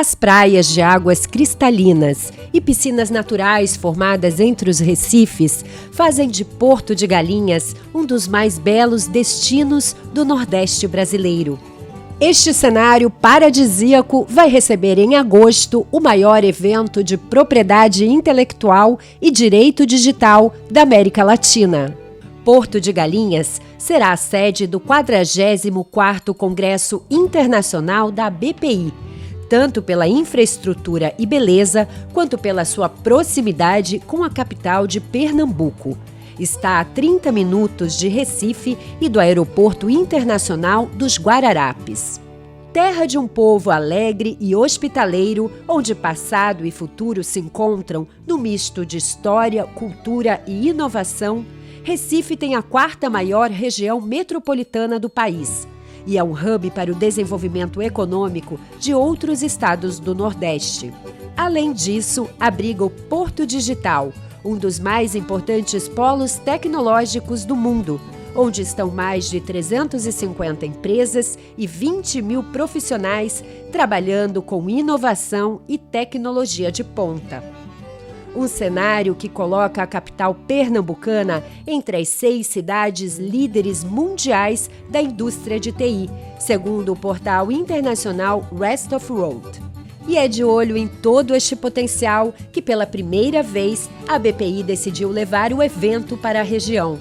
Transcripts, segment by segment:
As praias de águas cristalinas e piscinas naturais formadas entre os recifes fazem de Porto de Galinhas um dos mais belos destinos do Nordeste brasileiro. Este cenário paradisíaco vai receber em agosto o maior evento de propriedade intelectual e direito digital da América Latina. Porto de Galinhas será a sede do 44º Congresso Internacional da BPI, tanto pela infraestrutura e beleza, quanto pela sua proximidade com a capital de Pernambuco. Está a 30 minutos de Recife e do Aeroporto Internacional dos Guararapes. Terra de um povo alegre e hospitaleiro, onde passado e futuro se encontram no misto de história, cultura e inovação, Recife tem a 4ª maior região metropolitana do país e é um hub para o desenvolvimento econômico de outros estados do Nordeste. Além disso, abriga o Porto Digital, um dos mais importantes polos tecnológicos do mundo, onde estão mais de 350 empresas e 20 mil profissionais trabalhando com inovação e tecnologia de ponta. Um cenário que coloca a capital pernambucana entre as 6 cidades líderes mundiais da indústria de TI, segundo o portal internacional Rest of World. E é de olho em todo este potencial que, pela primeira vez, a BPI decidiu levar o evento para a região.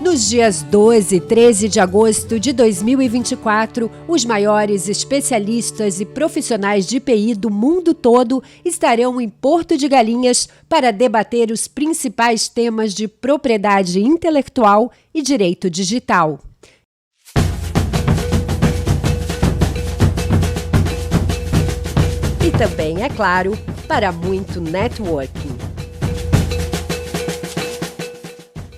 Nos dias 12 e 13 de agosto de 2024, os maiores especialistas e profissionais de TI do mundo todo estarão em Porto de Galinhas para debater os principais temas de propriedade intelectual e direito digital. E também, é claro, para muito networking.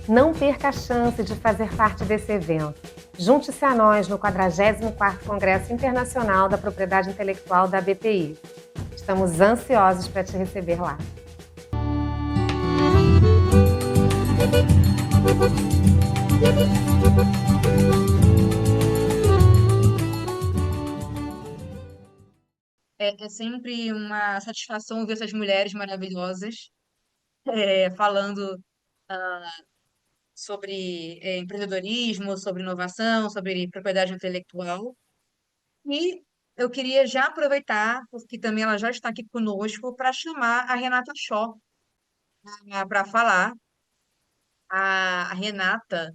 Não perca a chance de fazer parte desse evento. Junte-se a nós no 44º Congresso Internacional da Propriedade Intelectual da BPI. Estamos ansiosos para te receber lá. É sempre uma satisfação ver essas mulheres maravilhosas falando sobre empreendedorismo, sobre inovação, sobre propriedade intelectual. E eu queria já aproveitar, porque também ela já está aqui conosco, para chamar a Renata Shaw para falar. A Renata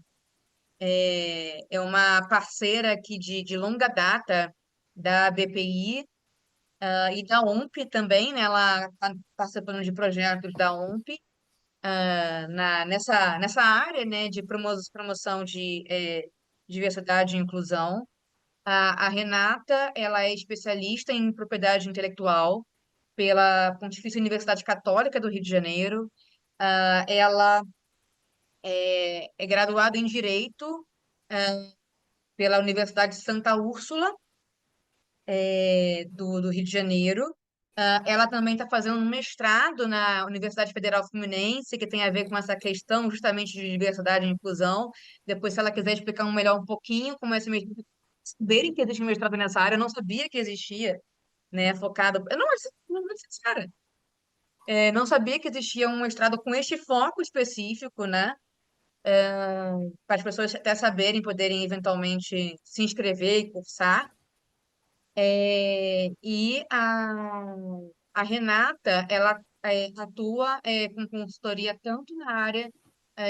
é uma parceira aqui de longa data da BPI, e da OMP também, né? Ela está participando de projetos da OMP, nessa área, né, de promoção de diversidade e inclusão. A Renata, ela é especialista em propriedade intelectual pela Pontifícia Universidade Católica do Rio de Janeiro. Ela é graduada em Direito pela Universidade Santa Úrsula, do Rio de Janeiro. Ela também está fazendo um mestrado na Universidade Federal Fluminense, que tem a ver com essa questão justamente de diversidade e inclusão. Depois, se ela quiser explicar melhor um pouquinho como é esse mestrado, saberem que existe um mestrado nessa área, eu não sabia que existia, né, focado. Eu não vou ser sincera. Não sabia que existia um mestrado com este foco específico, né? Para as pessoas até saberem, poderem eventualmente se inscrever e cursar. A Renata, ela atua com consultoria tanto na área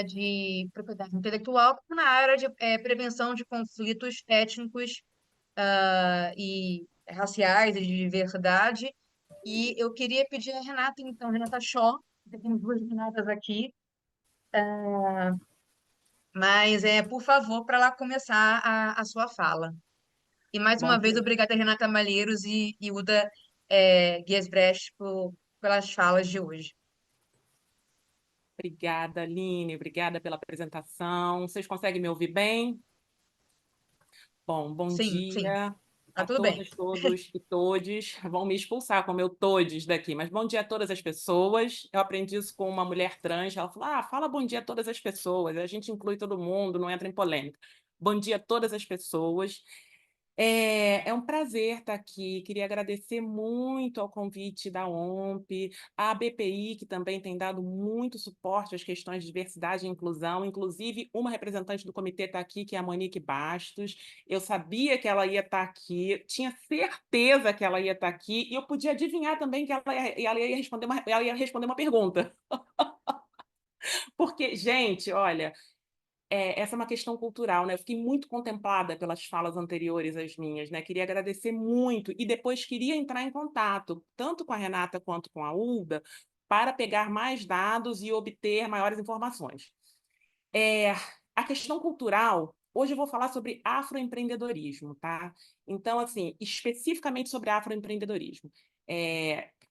de propriedade intelectual, como na área de prevenção de conflitos étnicos e raciais e de diversidade. E eu queria pedir a Renata, então, Renata Shaw, que tem 2 Renatas aqui, mas por favor, para ela começar a sua fala. E mais uma Bom vez, dia. obrigada, Renata Malheiros e Uda Guiesbrecht, pelas falas de hoje. Obrigada, Aline. Obrigada pela apresentação. Vocês conseguem me ouvir bem? Bom Sim, dia tá a tudo bem. todas, todos e todes. Vão me expulsar com o meu todes daqui, mas bom dia a todas as pessoas. Eu aprendi isso com uma mulher trans. Ela falou: fala bom dia a todas as pessoas. A gente inclui todo mundo, não entra em polêmica. Bom dia a todas as pessoas. É um prazer estar aqui. Queria agradecer muito ao convite da OMP, à BPI, que também tem dado muito suporte às questões de diversidade e inclusão. Inclusive, uma representante do comitê está aqui, que é a Monique Bastos. Eu sabia que ela ia estar aqui, tinha certeza que ela ia estar aqui, e eu podia adivinhar também que ela ia responder uma pergunta. Porque, gente, olha. Essa é uma questão cultural, né? Eu fiquei muito contemplada pelas falas anteriores às minhas, né? Queria agradecer muito e depois queria entrar em contato, tanto com a Renata quanto com a Ulda, para pegar mais dados e obter maiores informações. É, a questão cultural, hoje eu vou falar sobre afroempreendedorismo, tá? Então, assim, especificamente sobre afroempreendedorismo.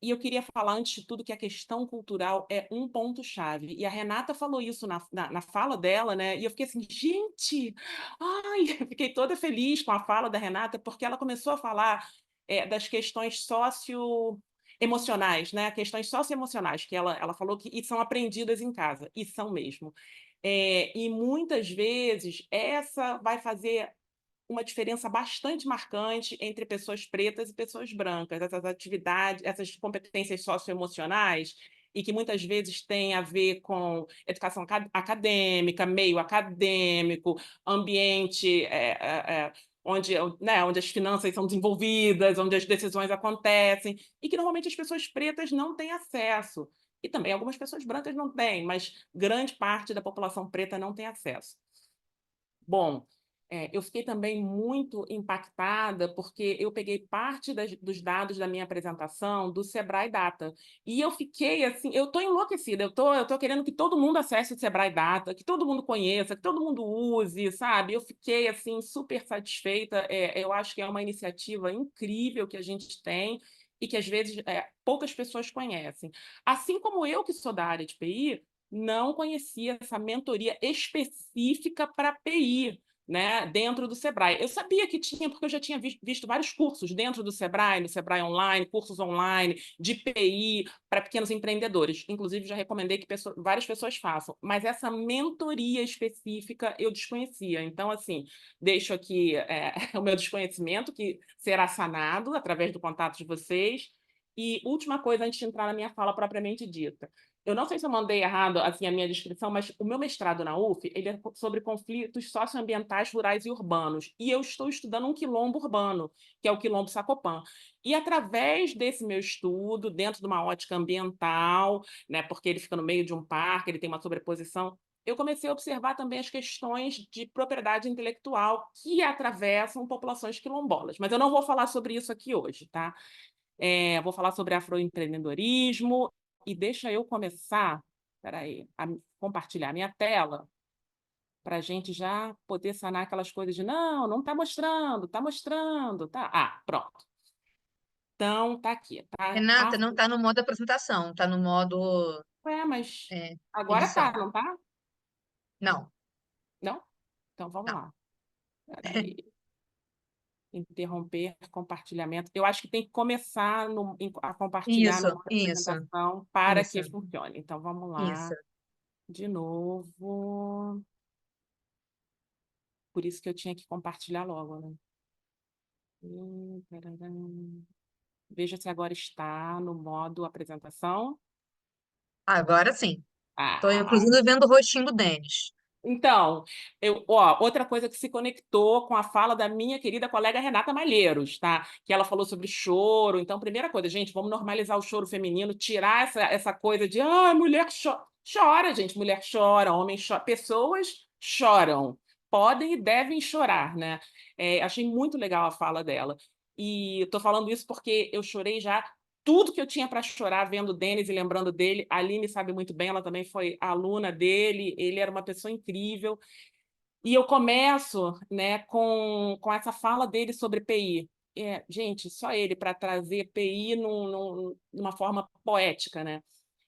E eu queria falar, antes de tudo, que a questão cultural é um ponto-chave. E a Renata falou isso na fala dela, né? E eu fiquei assim, gente, ai, fiquei toda feliz com a fala da Renata, porque ela começou a falar das questões socioemocionais, né? Questões socioemocionais, que ela falou que e são aprendidas em casa, e são mesmo. E muitas vezes essa vai fazer uma diferença bastante marcante entre pessoas pretas e pessoas brancas, essas atividades, essas competências socioemocionais, e que muitas vezes têm a ver com educação acadêmica, meio acadêmico, ambiente onde, né, onde as finanças são desenvolvidas, onde as decisões acontecem, e que normalmente as pessoas pretas não têm acesso. E também algumas pessoas brancas não têm, mas grande parte da população preta não tem acesso. Bom, eu fiquei também muito impactada porque eu peguei parte dos dados da minha apresentação do Sebrae Data. E eu fiquei assim, eu estou enlouquecida, eu tô querendo que todo mundo acesse o Sebrae Data, que todo mundo conheça, que todo mundo use, sabe? Eu fiquei assim super satisfeita. Eu acho que é uma iniciativa incrível que a gente tem e que às vezes poucas pessoas conhecem. Assim como eu, que sou da área de PI, não conhecia essa mentoria específica para PI, né, dentro do Sebrae. Eu sabia que tinha, porque eu já tinha visto vários cursos dentro do Sebrae, no Sebrae Online, cursos online de PI para pequenos empreendedores. Inclusive, já recomendei que várias pessoas façam, mas essa mentoria específica eu desconhecia. Então, assim, deixo aqui o meu desconhecimento, que será sanado através do contato de vocês. E última coisa, antes de entrar na minha fala propriamente dita. Eu não sei se eu mandei errado assim, a minha descrição, mas o meu mestrado na UF ele é sobre conflitos socioambientais, rurais e urbanos. E eu estou estudando um quilombo urbano, que é o Quilombo Sacopã. E através desse meu estudo, dentro de uma ótica ambiental, né, porque ele fica no meio de um parque, ele tem uma sobreposição, eu comecei a observar também as questões de propriedade intelectual que atravessam populações quilombolas. Mas eu não vou falar sobre isso aqui hoje, tá? Vou falar sobre afroempreendedorismo e deixa eu começar, peraí, a compartilhar minha tela para a gente já poder sanar aquelas coisas de não está mostrando, tá? Ah, pronto. Então, tá aqui, tá? Renata, não está no modo apresentação, está no modo Mas é, agora tá, edição. não tá? Não, Não? Então vamos não. lá. Peraí. Interromper compartilhamento. Eu acho que tem que começar a compartilhar Isso, numa isso, apresentação para isso, que funcione. Então, vamos isso. lá, de novo. Por isso que eu tinha que compartilhar logo, né? Tararam. Veja se agora está no modo apresentação. Agora sim. Estou, Ah, inclusive, vendo o rostinho do Denis. então, outra coisa que se conectou com a fala da minha querida colega Renata Malheiros, tá? Que ela falou sobre choro. Então, primeira coisa, gente, vamos normalizar o choro feminino, tirar essa coisa de mulher chora, gente, mulher chora, homem chora, pessoas choram, podem e devem chorar, né? Achei muito legal a fala dela. E estou falando isso porque eu chorei já tudo que eu tinha para chorar vendo o Denis e lembrando dele. A Aline sabe muito bem, ela também foi aluna dele, ele era uma pessoa incrível. E eu começo, né, com essa fala dele sobre PI. Gente, só ele para trazer PI numa forma poética, né?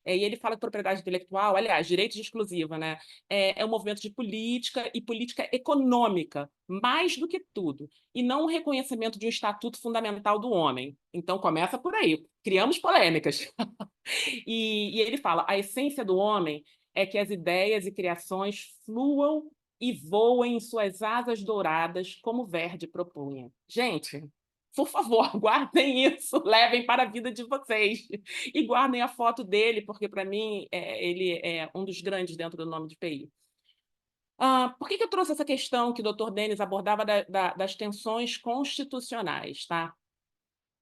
E ele fala de propriedade intelectual, aliás, direito de exclusiva, né? Um movimento de política e política econômica, mais do que tudo, e não o reconhecimento de um estatuto fundamental do homem. Então, começa por aí. Criamos polêmicas. E ele fala: a essência do homem é que as ideias e criações fluam e voem em suas asas douradas, como Verdi propunha. Gente, por favor, guardem isso, levem para a vida de vocês. E guardem a foto dele, porque, para mim, ele é um dos grandes dentro do nome de PI. Por que eu trouxe essa questão que o Dr. Denis abordava das tensões constitucionais, tá?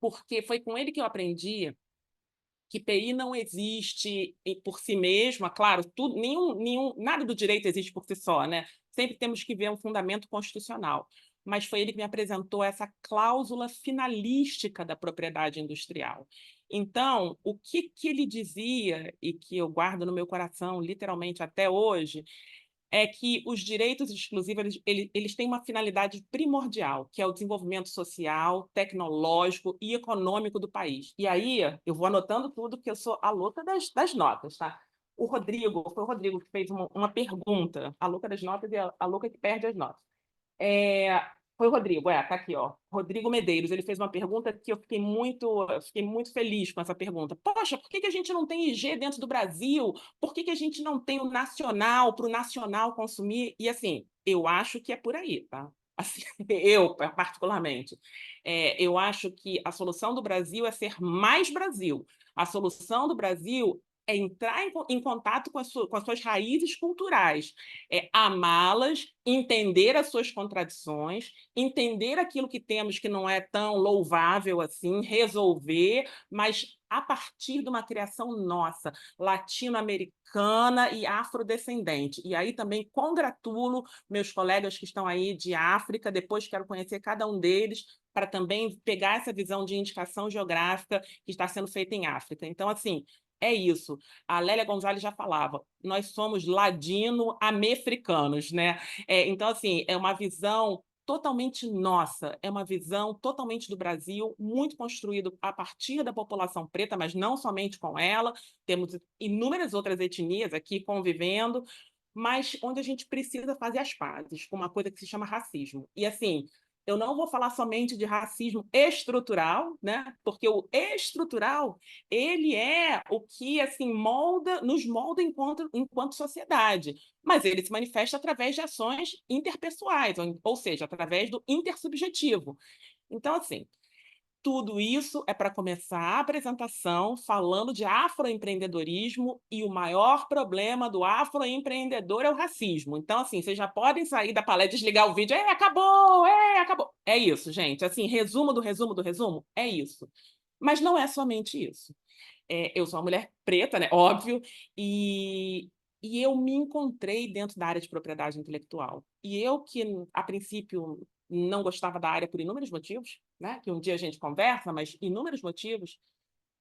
Porque foi com ele que eu aprendi que PI não existe por si mesma, claro, tudo, nada do direito existe por si só, né? Sempre temos que ver um fundamento constitucional. Mas foi ele que me apresentou essa cláusula finalística da propriedade industrial. Então, o que ele dizia, e que eu guardo no meu coração, literalmente até hoje, é que os direitos exclusivos eles têm uma finalidade primordial, que é o desenvolvimento social, tecnológico e econômico do país. E aí eu vou anotando tudo, que eu sou a louca das notas, tá? Foi o Rodrigo que fez uma pergunta, a louca das notas e a louca que perde as notas. Foi o Rodrigo, tá aqui, ó. Rodrigo Medeiros, ele fez uma pergunta que eu fiquei muito feliz com essa pergunta. Poxa, por que a gente não tem IG dentro do Brasil? Por que a gente não tem o nacional para o nacional consumir? E assim, eu acho que é por aí, tá? Assim, eu, particularmente. Eu acho que a solução do Brasil é ser mais Brasil. A solução do Brasil é entrar em contato com as suas raízes culturais, amá-las, entender as suas contradições, entender aquilo que temos que não é tão louvável assim, resolver, mas a partir de uma criação nossa, latino-americana e afrodescendente. E aí também congratulo meus colegas que estão aí de África, depois quero conhecer cada um deles, para também pegar essa visão de indicação geográfica que está sendo feita em África. Então, assim, é isso. A Lélia Gonzalez já falava, nós somos ladino-americanos, né? Então, assim, é uma visão totalmente nossa, é uma visão totalmente do Brasil, muito construído a partir da população preta, mas não somente com ela, temos inúmeras outras etnias aqui convivendo, mas onde a gente precisa fazer as pazes com uma coisa que se chama racismo. E, assim, eu não vou falar somente de racismo estrutural, né? Porque o estrutural ele é o que assim nos molda enquanto sociedade, mas ele se manifesta através de ações interpessoais, ou seja, através do intersubjetivo. Então, assim, tudo isso é para começar a apresentação falando de afroempreendedorismo e o maior problema do afroempreendedor é o racismo. Então, assim, vocês já podem sair da palestra, desligar o vídeo. Acabou! Acabou! É isso, gente. Assim, resumo do resumo do resumo, é isso. Mas não é somente isso. Eu sou uma mulher preta, né? Óbvio, e eu me encontrei dentro da área de propriedade intelectual. E eu que, a princípio, não gostava da área por inúmeros motivos, né? Que um dia a gente conversa, mas inúmeros motivos,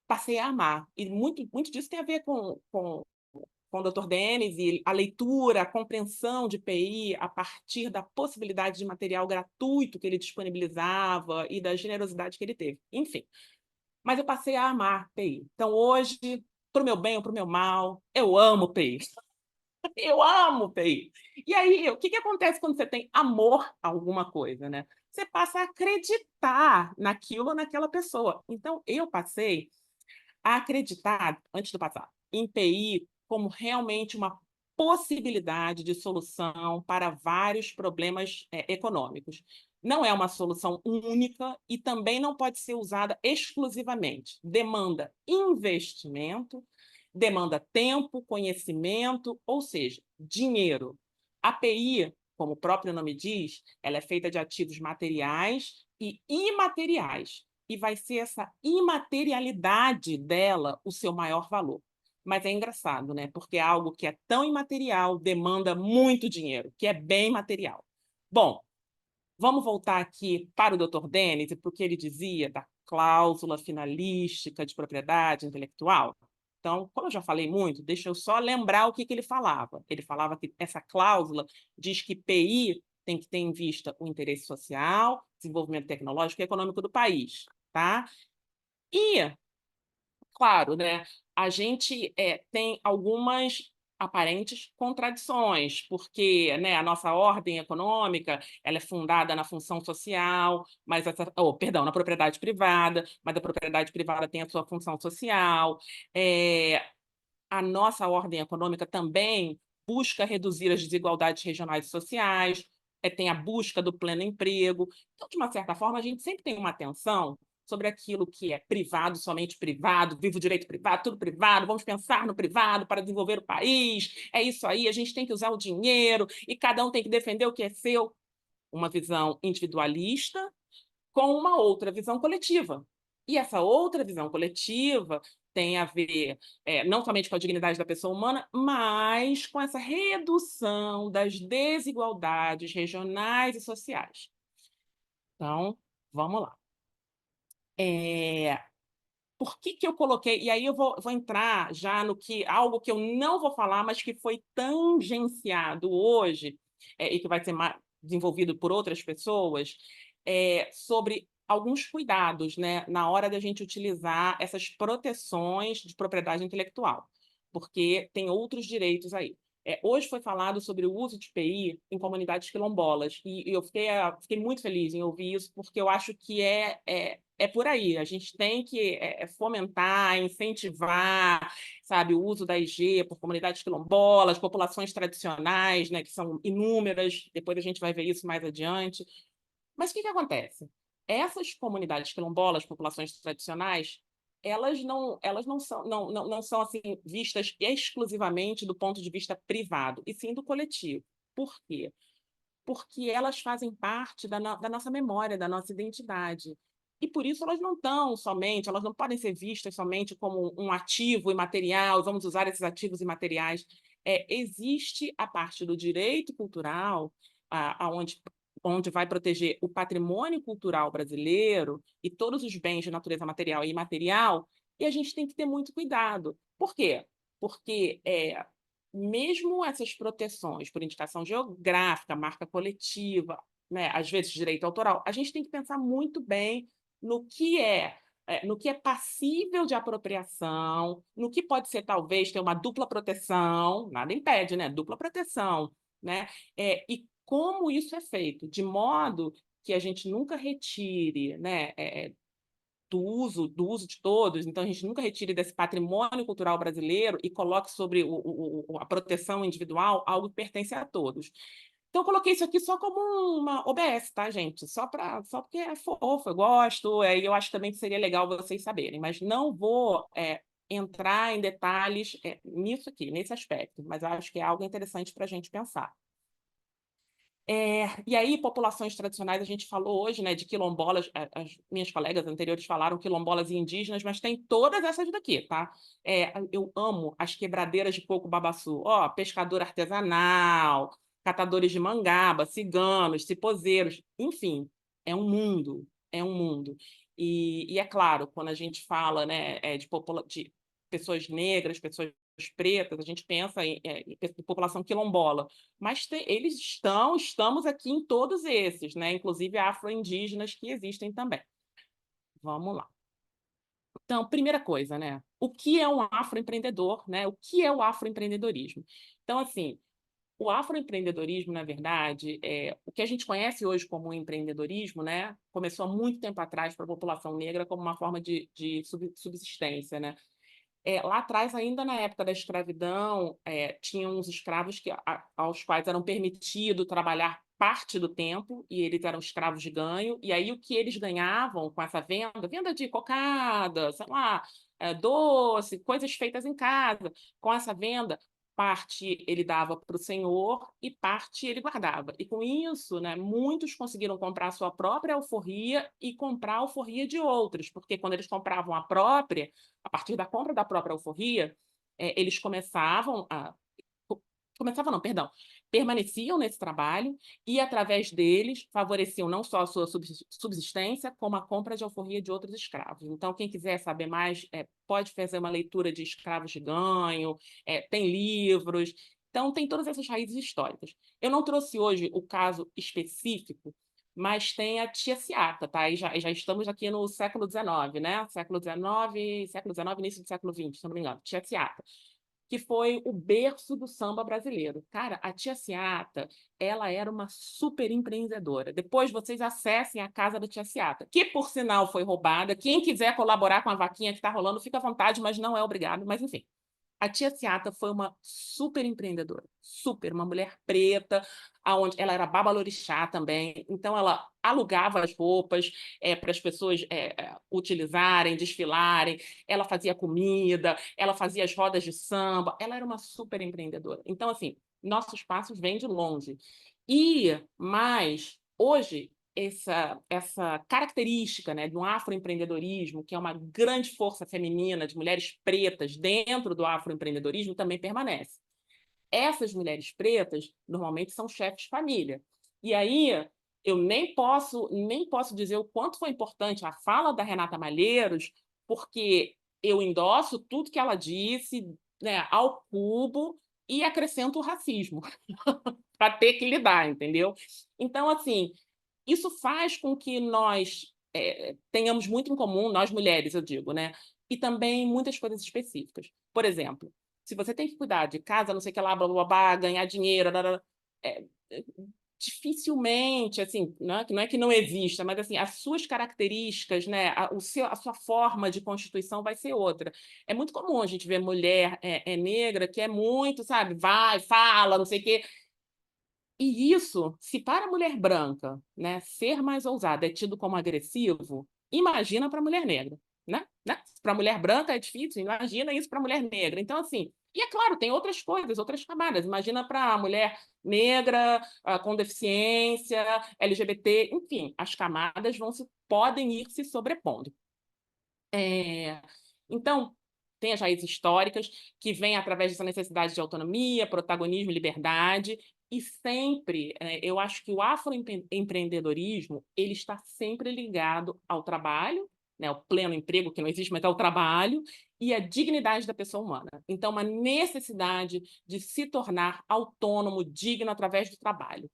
passei a amar. E muito disso tem a ver com o Dr. Denis e a leitura, a compreensão de PI a partir da possibilidade de material gratuito que ele disponibilizava e da generosidade que ele teve. Enfim, mas eu passei a amar PI. Então, hoje, para o meu bem ou para o meu mal, eu amo PI. Eu amo PI. E aí, o que acontece quando você tem amor a alguma coisa, né? Você passa a acreditar naquilo ou naquela pessoa. Então, eu passei a acreditar, antes do passar, em PI como realmente uma possibilidade de solução para vários problemas econômicos. Não é uma solução única e também não pode ser usada exclusivamente. Demanda investimento, demanda tempo, conhecimento, ou seja, dinheiro. A PI, como o próprio nome diz, ela é feita de ativos materiais e imateriais. E vai ser essa imaterialidade dela o seu maior valor. Mas é engraçado, né? Porque algo que é tão imaterial demanda muito dinheiro, que é bem material. Bom, vamos voltar aqui para o Dr. Denis e para o que ele dizia da cláusula finalística de propriedade intelectual. Então, como eu já falei muito, deixa eu só lembrar o que ele falava. Ele falava que essa cláusula diz que PI tem que ter em vista o interesse social, desenvolvimento tecnológico e econômico do país, tá? E, claro, né, a gente tem algumas aparentes contradições, porque, né, a nossa ordem econômica ela é fundada na função social, mas na propriedade privada, mas a propriedade privada tem a sua função social. A nossa ordem econômica também busca reduzir as desigualdades regionais e sociais, tem a busca do pleno emprego. Então, de uma certa forma, a gente sempre tem uma atenção sobre aquilo que é privado, somente privado, viva o direito privado, tudo privado, vamos pensar no privado para desenvolver o país, é isso aí, a gente tem que usar o dinheiro e cada um tem que defender o que é seu. Uma visão individualista com uma outra visão coletiva. E essa outra visão coletiva tem a ver não somente com a dignidade da pessoa humana, mas com essa redução das desigualdades regionais e sociais. Então, vamos lá. Por que eu coloquei... E aí eu vou entrar já no que algo que eu não vou falar, mas que foi tangenciado hoje, e que vai ser desenvolvido por outras pessoas, sobre alguns cuidados, né, na hora da gente utilizar essas proteções de propriedade intelectual, porque tem outros direitos aí. Hoje foi falado sobre o uso de TPI em comunidades quilombolas, e eu fiquei muito feliz em ouvir isso, porque eu acho que é por aí. A gente tem que fomentar, incentivar, sabe, o uso da IG por comunidades quilombolas, populações tradicionais, né, que são inúmeras, depois a gente vai ver isso mais adiante. Mas o que acontece? Essas comunidades quilombolas, populações tradicionais, elas não são assim, vistas exclusivamente do ponto de vista privado, e sim do coletivo. Por quê? Porque elas fazem parte da nossa memória, da nossa identidade. E por isso elas não podem ser vistas somente como um ativo imaterial, vamos usar esses ativos imateriais. Existe a parte do direito cultural, onde vai proteger o patrimônio cultural brasileiro e todos os bens de natureza material e imaterial, e a gente tem que ter muito cuidado. Por quê? Porque mesmo essas proteções por indicação geográfica, marca coletiva, né, às vezes direito autoral, a gente tem que pensar muito bem no que é passível de apropriação, no que pode ser, talvez, ter uma dupla proteção, nada impede, né? Dupla proteção, né? E como isso é feito, de modo que a gente nunca retire, né, do uso de todos, então a gente nunca retire desse patrimônio cultural brasileiro e coloque sobre a proteção individual algo que pertence a todos. Então, eu coloquei isso aqui só como uma OBS, tá, gente? Só porque é fofo, eu gosto, e eu acho também que seria legal vocês saberem, mas não vou entrar em detalhes nisso aqui, nesse aspecto, mas eu acho que é algo interessante para a gente pensar. E aí, populações tradicionais, a gente falou hoje, né, de quilombolas, as minhas colegas anteriores falaram quilombolas e indígenas, mas tem todas essas daqui, tá? Eu amo as quebradeiras de coco babaçu, pescador artesanal, catadores de mangaba, ciganos, cipozeiros, enfim, é um mundo, é um mundo. E é claro, quando a gente fala, né, de pessoas negras, pessoas pretas, a gente pensa em população quilombola, mas estamos aqui em todos esses, né? Inclusive afro-indígenas que existem também. Vamos lá. Então, primeira coisa, né? O que é um afroempreendedor, né? O que é o afroempreendedorismo? Então, assim, o afroempreendedorismo, na verdade, o que a gente conhece hoje como empreendedorismo, né? Começou há muito tempo atrás para a população negra como uma forma de subsistência, né? Lá atrás, ainda na época da escravidão, tinham uns escravos aos quais eram permitido trabalhar parte do tempo, e eles eram escravos de ganho, e aí o que eles ganhavam com essa venda de cocada, sei lá, doce, coisas feitas em casa, com essa venda, parte ele dava para o senhor e parte ele guardava. E com isso, né, muitos conseguiram comprar a sua própria alforria e comprar a alforria de outros, porque quando eles compravam a própria, a partir da compra da própria alforria, eles permaneciam nesse trabalho e, através deles, favoreciam não só a sua subsistência, como a compra de alforria de outros escravos. Então, quem quiser saber mais, pode fazer uma leitura de Escravos de Ganho, tem livros, então tem todas essas raízes históricas. Eu não trouxe hoje o caso específico, mas tem a Tia Ciata, tá? E já estamos aqui no século XIX, né? Século XIX, início do século XX, se não me engano. Tia Ciata, que foi o berço do samba brasileiro. Cara, a Tia Ciata, ela era uma super empreendedora. Depois vocês acessem a casa da Tia Ciata, que, por sinal, foi roubada. Quem quiser colaborar com a vaquinha que está rolando, fica à vontade, mas não é obrigado. Mas, enfim, A tia Seata foi uma super empreendedora, super, uma mulher preta, aonde ela era babalorixá também, então ela alugava as roupas para as pessoas utilizarem, desfilarem, ela fazia comida, ela fazia as rodas de samba, ela era uma super empreendedora. Então, assim, nossos passos vêm de longe. Mas, hoje, essa característica, né, do afroempreendedorismo, que é uma grande força feminina de mulheres pretas dentro do afroempreendedorismo, também permanece. Essas mulheres pretas normalmente são chefes de família. E aí eu nem posso dizer o quanto foi importante a fala da Renata Malheiros, porque eu endosso tudo que ela disse, né, ao cubo, e acrescento o racismo para ter que lidar, entendeu? Então, assim, isso faz com que nós tenhamos muito em comum, nós mulheres, eu digo, né? E também muitas coisas específicas. Por exemplo, se você tem que cuidar de casa, não sei o que lá, blá, blá, blá, ganhar dinheiro, blá, blá, blá, é, é, dificilmente, assim, não é que não exista, mas assim, as suas características, né, a sua forma de constituição vai ser outra. É muito comum a gente ver mulher negra que é muito, sabe, vai, fala, não sei o quê, e isso, se para a mulher branca, né, ser mais ousada é tido como agressivo, imagina para a mulher negra, né? Para a mulher branca é difícil, imagina isso para a mulher negra. Então, assim, e é claro, tem outras coisas, outras camadas. Imagina para a mulher negra, com deficiência, LGBT, enfim, as camadas podem ir se sobrepondo. Então, tem as raízes históricas, que vêm através dessa necessidade de autonomia, protagonismo, liberdade, e sempre, eu acho que o afroempreendedorismo, ele está sempre ligado ao trabalho, né, ao pleno emprego, que não existe, mas ao trabalho, e à dignidade da pessoa humana. Então, uma necessidade de se tornar autônomo, digno através do trabalho.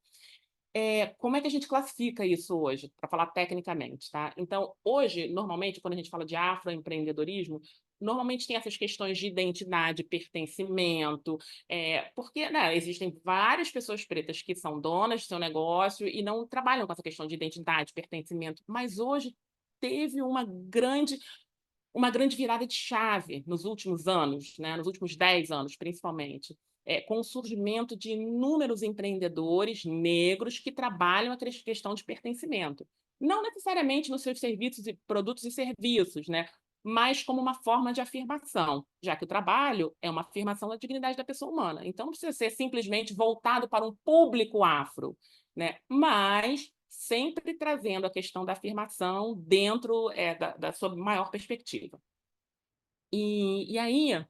Como é que a gente classifica isso hoje, para falar tecnicamente, tá? Então, hoje, normalmente, quando a gente fala de afroempreendedorismo, normalmente tem essas questões de identidade, pertencimento, porque, né, existem várias pessoas pretas que são donas do seu negócio e não trabalham com essa questão de identidade, pertencimento, mas hoje teve uma grande virada de chave nos últimos anos, né, nos últimos 10 anos, principalmente, com o surgimento de inúmeros empreendedores negros que trabalham a questão de pertencimento. Não necessariamente nos seus serviços e produtos e serviços, né, mas como uma forma de afirmação, já que o trabalho é uma afirmação da dignidade da pessoa humana. Então, não precisa ser simplesmente voltado para um público afro, né, mas sempre trazendo a questão da afirmação dentro da sua maior perspectiva. E aí,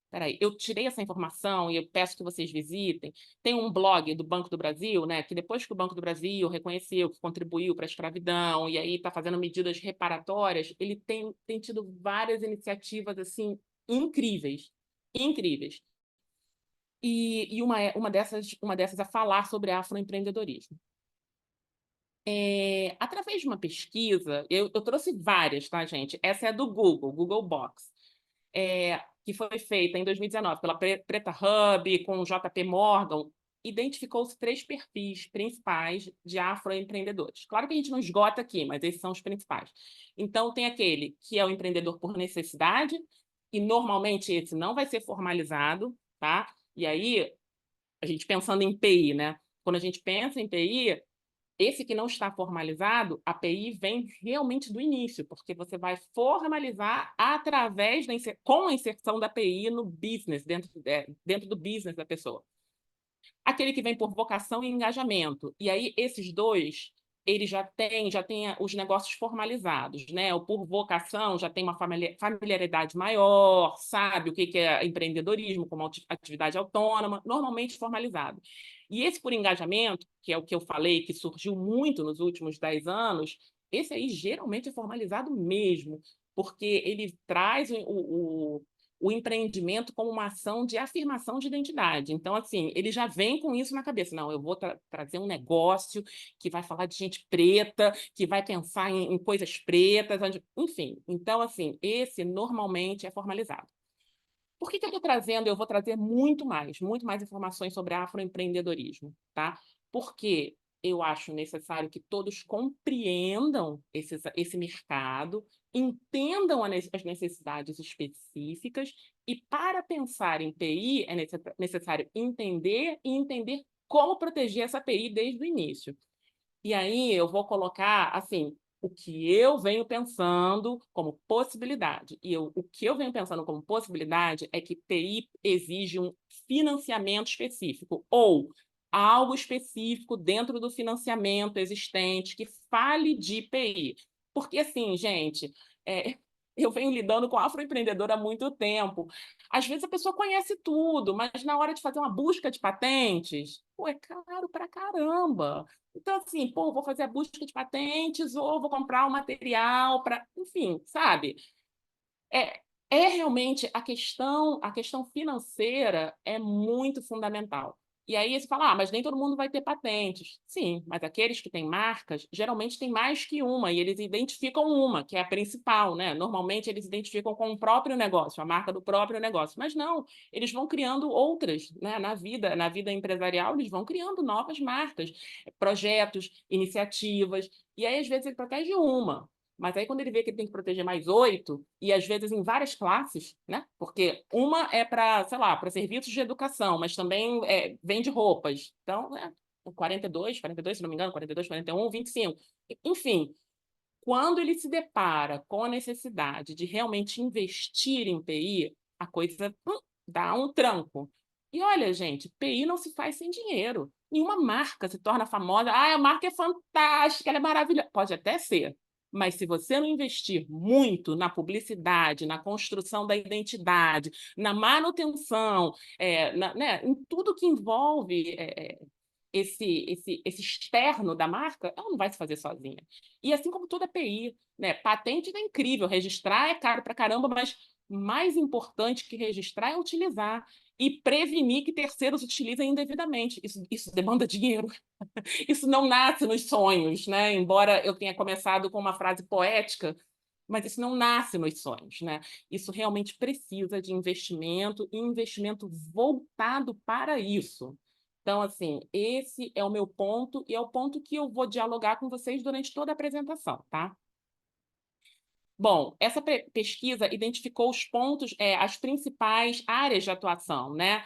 peraí, eu tirei essa informação e eu peço que vocês visitem. Tem um blog do Banco do Brasil, né, que depois que o Banco do Brasil reconheceu que contribuiu para a escravidão e aí está fazendo medidas reparatórias, ele tem tido várias iniciativas assim incríveis, incríveis. E uma dessas é falar sobre afroempreendedorismo. Através de uma pesquisa, eu trouxe várias, tá, gente? Essa é do Google Box, que foi feita em 2019 pela Preta Hub, com o JP Morgan, identificou-se 3 perfis principais de afroempreendedores. Claro que a gente não esgota aqui, mas esses são os principais. Então, tem aquele que é o empreendedor por necessidade, e normalmente esse não vai ser formalizado, tá? E aí, a gente pensando em PI, né? Quando a gente pensa em PI, esse que não está formalizado, a PI vem realmente do início, porque você vai formalizar com a inserção da PI no business, dentro do business da pessoa. Aquele que vem por vocação e engajamento. E aí, esses dois, eles já têm os negócios formalizados, né? O por vocação já tem uma familiaridade maior, sabe o que é empreendedorismo como atividade autônoma, normalmente formalizado. E esse por engajamento, que é o que eu falei, que surgiu muito nos últimos 10 anos, esse aí geralmente é formalizado mesmo, porque ele traz o empreendimento como uma ação de afirmação de identidade. Então, assim, ele já vem com isso na cabeça. Não, eu vou trazer um negócio que vai falar de gente preta, que vai pensar em coisas pretas, enfim. Então, assim, esse normalmente é formalizado. Por que eu estou trazendo? Eu vou trazer muito mais informações sobre afroempreendedorismo, tá? Porque eu acho necessário que todos compreendam esse mercado, entendam as necessidades específicas, e para pensar em PI é necessário entender e entender como proteger essa PI desde o início. E aí eu vou colocar, assim, o que eu venho pensando como possibilidade. O que eu venho pensando como possibilidade é que PI exige um financiamento específico, ou algo específico dentro do financiamento existente que fale de PI. Porque, assim, gente, eu venho lidando com afroempreendedor há muito tempo. Às vezes a pessoa conhece tudo, mas na hora de fazer uma busca de patentes, pô, é caro pra caramba. Então, assim, pô, vou fazer a busca de patentes ou vou comprar o material para, enfim, sabe? É, é realmente a questão financeira é muito fundamental. E aí você fala, mas nem todo mundo vai ter patentes. Sim, mas aqueles que têm marcas, geralmente têm mais que uma, e eles identificam uma, que é a principal, né? Normalmente eles identificam com o próprio negócio, a marca do próprio negócio. Mas não, eles vão criando outras, né? Na vida empresarial, eles vão criando novas marcas, projetos, iniciativas, e aí às vezes ele protege uma. Mas aí, quando ele vê que ele tem que proteger mais 8, e às vezes em várias classes, né? Porque uma é para, sei lá, para serviços de educação, mas também vende roupas. Então, 42, se não me engano, 42, 41, 25. Enfim, quando ele se depara com a necessidade de realmente investir em PI, a coisa dá um tranco. E olha, gente, PI não se faz sem dinheiro. Nenhuma marca se torna famosa. Ah, a marca é fantástica, ela é maravilhosa. Pode até ser. Mas se você não investir muito na publicidade, na construção da identidade, na manutenção, né, em tudo que envolve esse externo da marca, ela não vai se fazer sozinha. E assim como toda API, né? Patente é incrível, registrar é caro pra caramba, mas mais importante que registrar é utilizar e prevenir que terceiros utilizem indevidamente. Isso demanda dinheiro. Isso não nasce nos sonhos, né? Embora eu tenha começado com uma frase poética, mas isso não nasce nos sonhos, né? Isso realmente precisa de investimento e investimento voltado para isso. Então, assim, esse é o meu ponto e é o ponto que eu vou dialogar com vocês durante toda a apresentação, tá? Bom, essa pesquisa identificou os pontos, as principais áreas de atuação, né,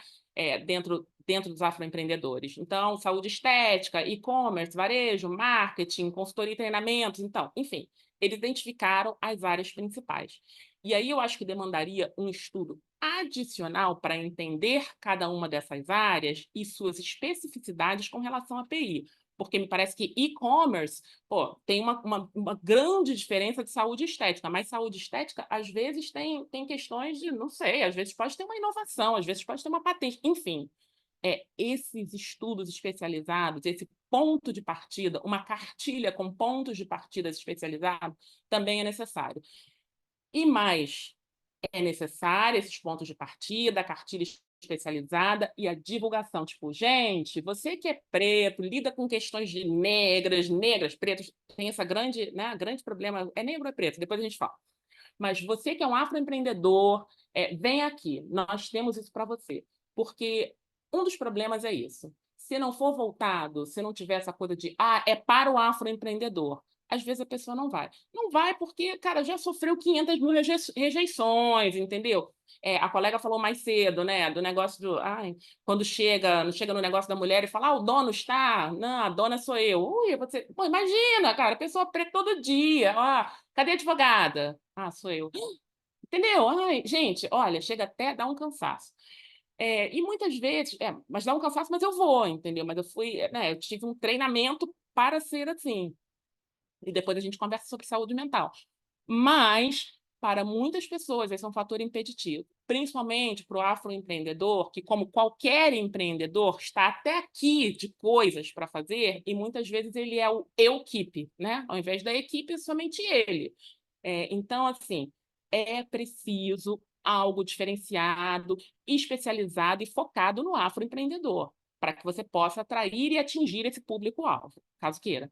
dentro dos afroempreendedores. Então, saúde estética, e-commerce, varejo, marketing, consultoria e treinamentos, então, enfim, eles identificaram as áreas principais. E aí eu acho que demandaria um estudo adicional para entender cada uma dessas áreas e suas especificidades com relação à API, porque me parece que e-commerce, pô, tem uma grande diferença de saúde estética, mas saúde estética, às vezes, tem questões de, não sei, às vezes pode ter uma inovação, às vezes pode ter uma patente, enfim. Esses estudos especializados, esse ponto de partida, uma cartilha com pontos de partida especializados, também é necessário. E mais, é necessário esses pontos de partida, a cartilha especializada e a divulgação. Tipo, gente, você que é preto, lida com questões de negras, pretos, tem essa grande, né, grande problema, é negro ou é preto? Depois a gente fala. Mas você que é um afroempreendedor, vem aqui, nós temos isso para você. Porque um dos problemas é isso. Se não for voltado, se não tiver essa coisa de, é para o afroempreendedor, às vezes a pessoa não vai. Não vai porque, cara, já sofreu 500 mil rejeições, entendeu? A colega falou mais cedo, né, do negócio do, quando chega no negócio da mulher e fala, o dono está? Não, a dona sou eu. Ui, você, pô, imagina, cara, a pessoa preta todo dia, cadê a advogada? Sou eu. Entendeu? Ai, gente, olha, chega até a dar um cansaço. E muitas vezes, mas dá um cansaço, mas eu vou, entendeu? Mas eu fui, né, eu tive um treinamento para ser assim. E depois a gente conversa sobre saúde mental. Mas, para muitas pessoas, esse é um fator impeditivo, principalmente para o afroempreendedor, que, como qualquer empreendedor, está até aqui de coisas para fazer, e muitas vezes ele é o eu-equipe, né? Ao invés da equipe, é somente ele. Então, assim, é preciso algo diferenciado, especializado e focado no afroempreendedor, para que você possa atrair e atingir esse público-alvo, caso queira.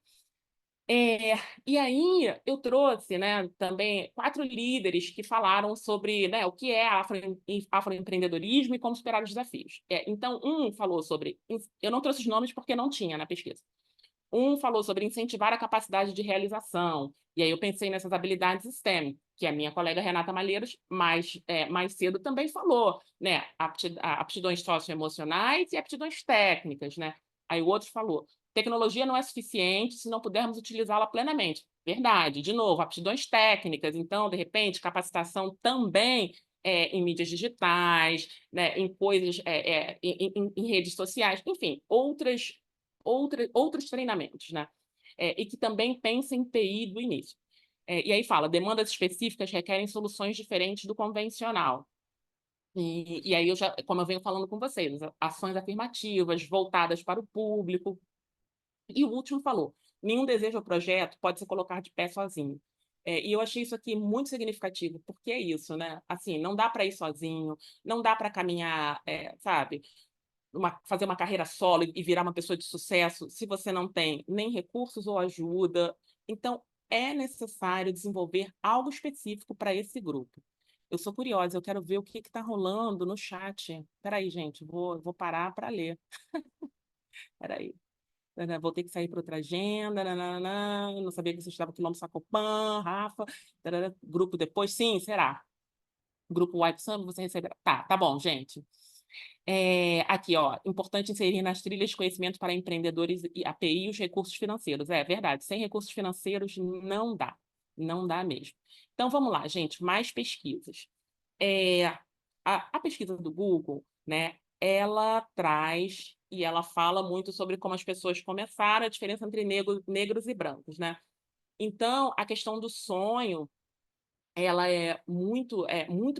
E aí eu trouxe, né, também 4 líderes que falaram sobre, né, o que é afroempreendedorismo e como superar os desafios. Então, um falou sobre... Eu não trouxe os nomes porque não tinha na pesquisa. Um falou sobre incentivar a capacidade de realização, e aí eu pensei nessas habilidades STEM, que a minha colega Renata Malheiros mais cedo também falou, né? Aptidões socioemocionais e aptidões técnicas, né? Aí o outro falou, tecnologia não é suficiente se não pudermos utilizá-la plenamente. Verdade, de novo, aptidões técnicas, então, de repente, capacitação também em mídias digitais, né, em coisas, em redes sociais, enfim, outros treinamentos, né? E que também pensa em TI do início. E aí fala, demandas específicas requerem soluções diferentes do convencional. E aí, como eu venho falando com vocês, ações afirmativas, voltadas para o público. E o último falou, nenhum desejo ou projeto pode se colocar de pé sozinho. E eu achei isso aqui muito significativo, porque é isso, né? Assim, não dá para ir sozinho, não dá para caminhar, sabe? Fazer uma carreira solo e virar uma pessoa de sucesso se você não tem nem recursos ou ajuda. Então, é necessário desenvolver algo específico para esse grupo. Eu sou curiosa, eu quero ver o que está rolando no chat. Espera aí, gente, vou parar para ler. Espera aí. Vou ter que sair para outra agenda. Nananã. Não sabia que você estava aqui no Sacopan, Rafa. Grupo depois, sim, será? Grupo White Samba, você receberá. Tá bom, gente. Aqui, ó, importante inserir nas trilhas de conhecimento para empreendedores e API os recursos financeiros. É verdade, sem recursos financeiros não dá mesmo. Então, vamos lá, gente, mais pesquisas. A pesquisa do Google, né, ela traz e ela fala muito sobre como as pessoas começaram, a diferença entre negros e brancos, né? Então, a questão do sonho ela é muito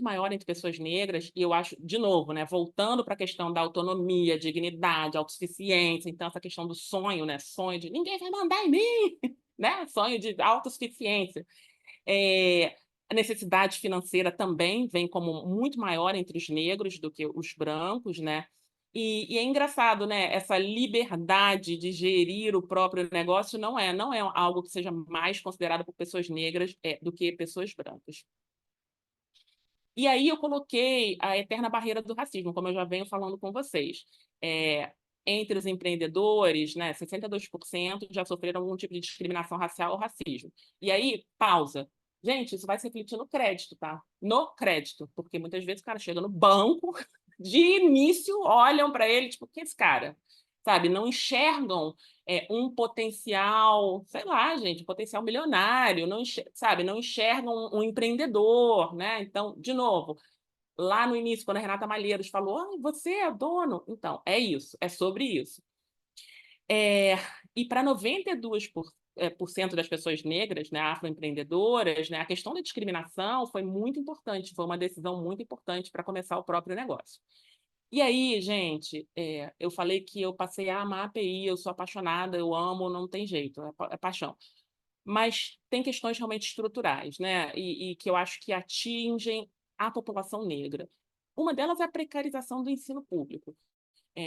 maior entre pessoas negras, e eu acho, de novo, né, voltando para a questão da autonomia, dignidade, autossuficiência, então essa questão do sonho, né, sonho de ninguém vai mandar em mim, né, sonho de autossuficiência. A necessidade financeira também vem como muito maior entre os negros do que os brancos, né? E é engraçado, né? Essa liberdade de gerir o próprio negócio não é algo que seja mais considerado por pessoas negras do que pessoas brancas. E aí eu coloquei a eterna barreira do racismo, como eu já venho falando com vocês. Entre os empreendedores, né, 62% já sofreram algum tipo de discriminação racial ou racismo. E aí, pausa. Gente, isso vai se refletir no crédito, tá? No crédito, porque muitas vezes o cara chega no banco, de início olham para ele, tipo, que é esse cara? Sabe? Não enxergam um potencial, sei lá, gente, potencial milionário, sabe? Não enxergam um empreendedor, né? Então, de novo, lá no início, quando a Renata Malheiros falou, você é dono. Então, é isso, é sobre isso. E para 92% das pessoas negras, né, afroempreendedoras, né, a questão da discriminação foi muito importante, foi uma decisão muito importante para começar o próprio negócio. E aí, gente, eu falei que eu passei a amar a API, eu sou apaixonada, eu amo, não tem jeito, é paixão. Mas tem questões realmente estruturais, né? E que eu acho que atingem a população negra. Uma delas é a precarização do ensino público.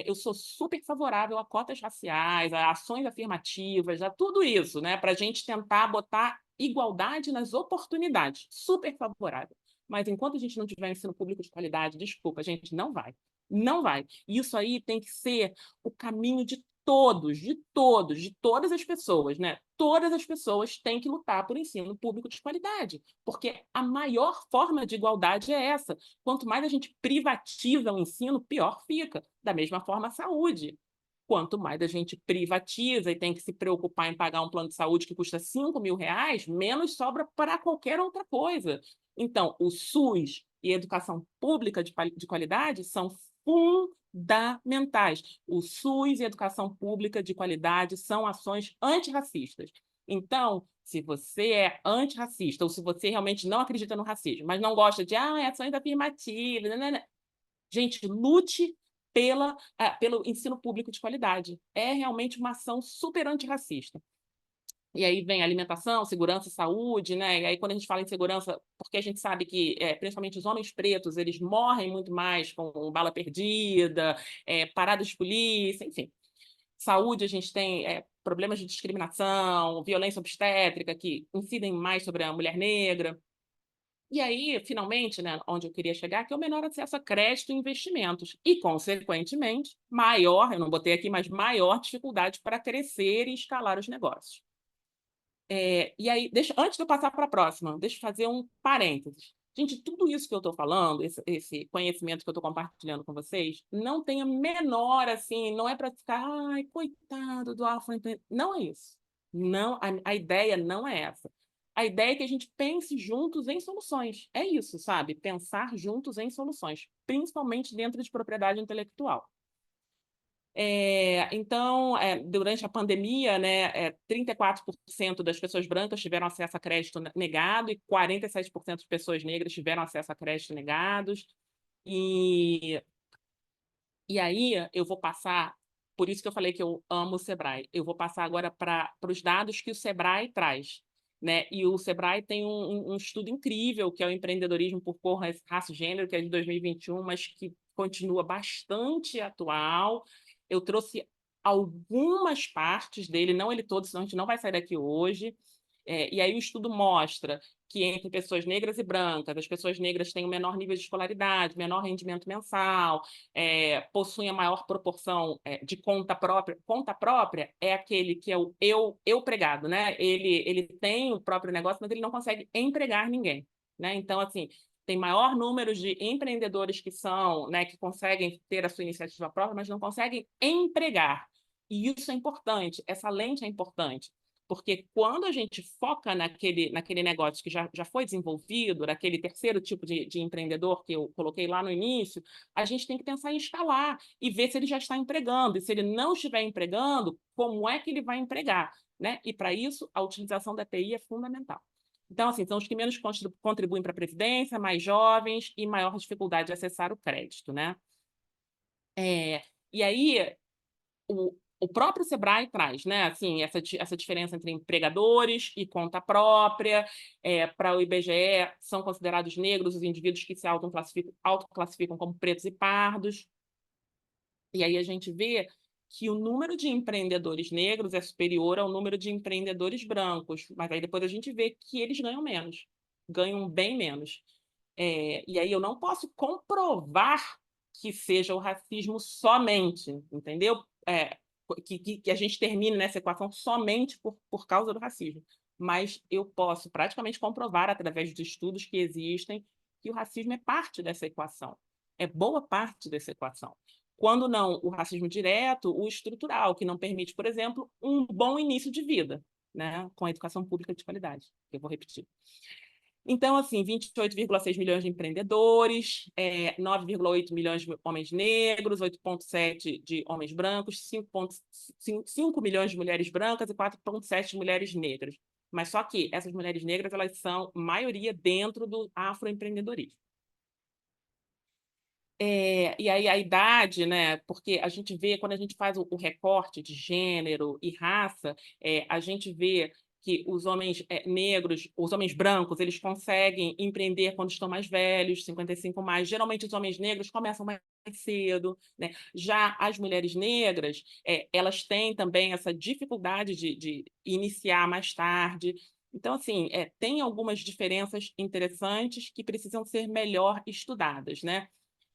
Eu sou super favorável a cotas raciais, a ações afirmativas, a tudo isso, né? Para a gente tentar botar igualdade nas oportunidades. Super favorável. Mas enquanto a gente não tiver ensino público de qualidade, desculpa, a gente não vai. Não vai. Isso aí tem que ser o caminho de todos, de todas as pessoas, né? Todas as pessoas têm que lutar por ensino público de qualidade, porque a maior forma de igualdade é essa. Quanto mais a gente privatiza o ensino, pior fica. Da mesma forma, a saúde. Quanto mais a gente privatiza e tem que se preocupar em pagar um plano de saúde que custa R$ 5.000, menos sobra para qualquer outra coisa. Então, o SUS e a educação pública de qualidade são fundamentais. O SUS e a educação pública de qualidade são ações antirracistas. Então, se você é antirracista, ou se você realmente não acredita no racismo, mas não gosta de ações afirmativas, gente, lute pelo ensino público de qualidade. É realmente uma ação super antirracista. E aí vem alimentação, segurança e saúde, né? E aí, quando a gente fala em segurança, porque a gente sabe que, principalmente os homens pretos, eles morrem muito mais com bala perdida, paradas de polícia, enfim. Saúde, a gente tem problemas de discriminação, violência obstétrica, que incidem mais sobre a mulher negra. E aí, finalmente, né, onde eu queria chegar, que é o menor acesso a crédito e investimentos. E, consequentemente, maior, eu não botei aqui, mas maior dificuldade para crescer e escalar os negócios. E aí, antes de eu passar para a próxima, deixa eu fazer um parênteses. Gente, tudo isso que eu estou falando, esse conhecimento que eu estou compartilhando com vocês, não tem a menor, assim, não é para ficar, ai, coitado do afroempreendedor. Não é isso. Não, a ideia não é essa. A ideia é que a gente pense juntos em soluções. É isso, sabe? Pensar juntos em soluções, principalmente dentro de propriedade intelectual. Então, durante a pandemia, né, 34% das pessoas brancas tiveram acesso a crédito negado e 47% de pessoas negras tiveram acesso a crédito negados. E aí eu vou passar, por isso que eu falei que eu amo o Sebrae, eu vou passar agora para os dados que o Sebrae traz. Né? E o Sebrae tem um estudo incrível, que é o Empreendedorismo por Cor, Raça e Gênero, que é de 2021, mas que continua bastante atual. Eu trouxe algumas partes dele, não ele todo, senão a gente não vai sair daqui hoje. E aí o estudo mostra que entre pessoas negras e brancas, as pessoas negras têm o menor nível de escolaridade, menor rendimento mensal, possuem a maior proporção de conta própria. Conta própria é aquele que é o eu pregado, né? Ele tem o próprio negócio, mas ele não consegue empregar ninguém, né? Então, assim, tem maior número de empreendedores que são, né, que conseguem ter a sua iniciativa própria, mas não conseguem empregar. E isso é importante, essa lente é importante. Porque quando a gente foca naquele negócio que já foi desenvolvido, naquele terceiro tipo de empreendedor que eu coloquei lá no início, a gente tem que pensar em escalar e ver se ele já está empregando. E se ele não estiver empregando, como é que ele vai empregar? Né? E, para isso, a utilização da TI é fundamental. Então, assim, são os que menos contribuem para a Previdência, mais jovens e maior dificuldade de acessar o crédito. Né? E aí, o próprio Sebrae traz, né, assim, essa diferença entre empregadores e conta própria. Para o IBGE, são considerados negros os indivíduos que se autoclassificam como pretos e pardos. E aí a gente vê que o número de empreendedores negros é superior ao número de empreendedores brancos, mas aí depois a gente vê que eles ganham menos, ganham bem menos. E aí eu não posso comprovar que seja o racismo somente, entendeu? Que a gente termine nessa equação somente por causa do racismo. Mas eu posso praticamente comprovar, através de estudos que existem, que o racismo é parte dessa equação, é boa parte dessa equação. Quando não o racismo direto, o estrutural, que não permite, por exemplo, um bom início de vida, né, com a educação pública de qualidade. Eu vou repetir. Então, assim, 28,6 milhões de empreendedores, 9,8 milhões de homens negros, 8,7 de homens brancos, 5 milhões de mulheres brancas e 4,7 de mulheres negras. Mas só que essas mulheres negras, elas são maioria dentro do afroempreendedorismo. E aí a idade, né? Porque a gente vê, quando a gente faz o recorte de gênero e raça, a gente vê que os homens negros, os homens brancos, eles conseguem empreender quando estão mais velhos, 55 mais. Geralmente os homens negros começam mais cedo, né? Já as mulheres negras, elas têm também essa dificuldade de iniciar mais tarde. Então, assim, tem algumas diferenças interessantes que precisam ser melhor estudadas, né?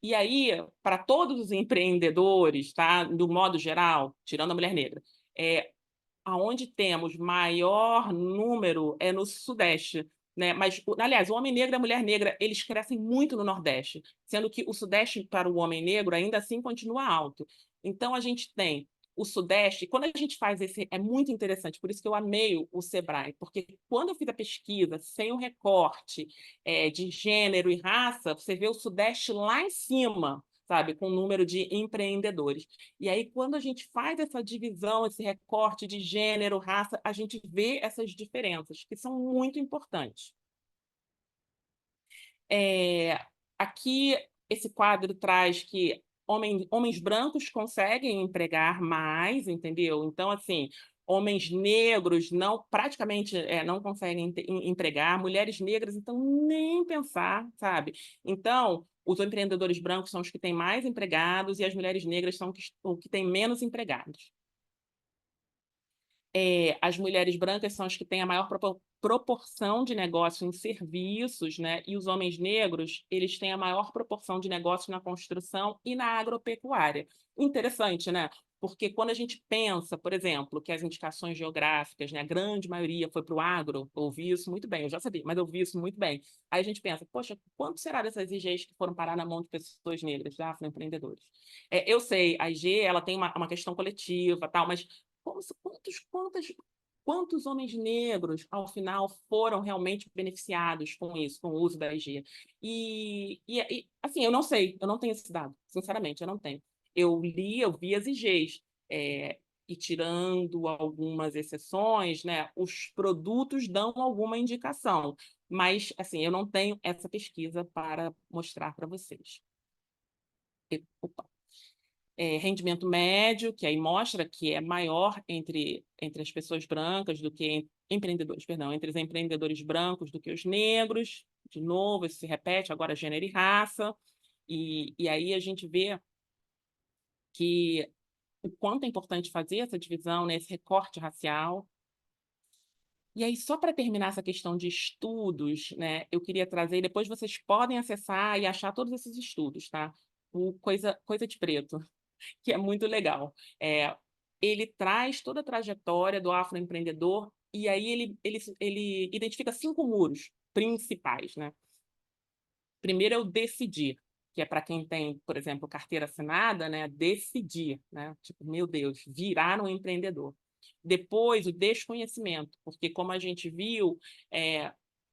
E aí, para todos os empreendedores, tá, do modo geral, tirando a mulher negra, aonde temos maior número é no Sudeste, né? Mas, aliás, o homem negro e a mulher negra, eles crescem muito no Nordeste, sendo que o Sudeste, para o homem negro, ainda assim continua alto. Então, a gente tem o Sudeste, quando a gente faz esse, é muito interessante, por isso que eu amei o Sebrae, porque quando eu fiz a pesquisa, sem o recorte de gênero e raça, você vê o Sudeste lá em cima, sabe, com o número de empreendedores. E aí, quando a gente faz essa divisão, esse recorte de gênero, raça, a gente vê essas diferenças, que são muito importantes. Aqui, esse quadro traz que homens brancos conseguem empregar mais, entendeu? Então, assim, homens negros praticamente não conseguem empregar, mulheres negras, então, nem pensar, sabe? Então, os empreendedores brancos são os que têm mais empregados e as mulheres negras são os que têm menos empregados. As mulheres brancas são as que têm a maior proporção de negócio em serviços, né? E os homens negros, eles têm a maior proporção de negócio na construção e na agropecuária. Interessante, né? Porque quando a gente pensa, por exemplo, que as indicações geográficas, né, a grande maioria foi para o agro, eu ouvi isso muito bem, eu já sabia, mas eu ouvi isso muito bem. Aí a gente pensa, poxa, quanto será dessas IGs que foram parar na mão de pessoas negras, de afroempreendedores? Eu sei, a IG ela tem uma questão coletiva, tal, mas quantos homens negros, ao final, foram realmente beneficiados com isso, com o uso da IG? Assim, eu não sei, eu não tenho esse dado, sinceramente, eu não tenho. Eu vi as IGs, e tirando algumas exceções, né, os produtos dão alguma indicação, mas, assim, eu não tenho essa pesquisa para mostrar para vocês. Opa. Rendimento médio, que aí mostra que é maior entre as pessoas brancas do que empreendedores, perdão, entre os empreendedores brancos do que os negros. De novo, isso se repete, agora gênero e raça. E aí a gente vê que o quanto é importante fazer essa divisão, né, esse recorte racial. E aí, só para terminar essa questão de estudos, né, eu queria trazer, e depois vocês podem acessar e achar todos esses estudos, tá? O Coisa de Preto, que é muito legal. Ele traz toda a trajetória do afroempreendedor e aí ele identifica 5 muros principais, né? Primeiro é o decidir, que é para quem tem, por exemplo, carteira assinada, né? Decidir, né? Tipo, meu Deus, virar um empreendedor. Depois, o desconhecimento, porque como a gente viu,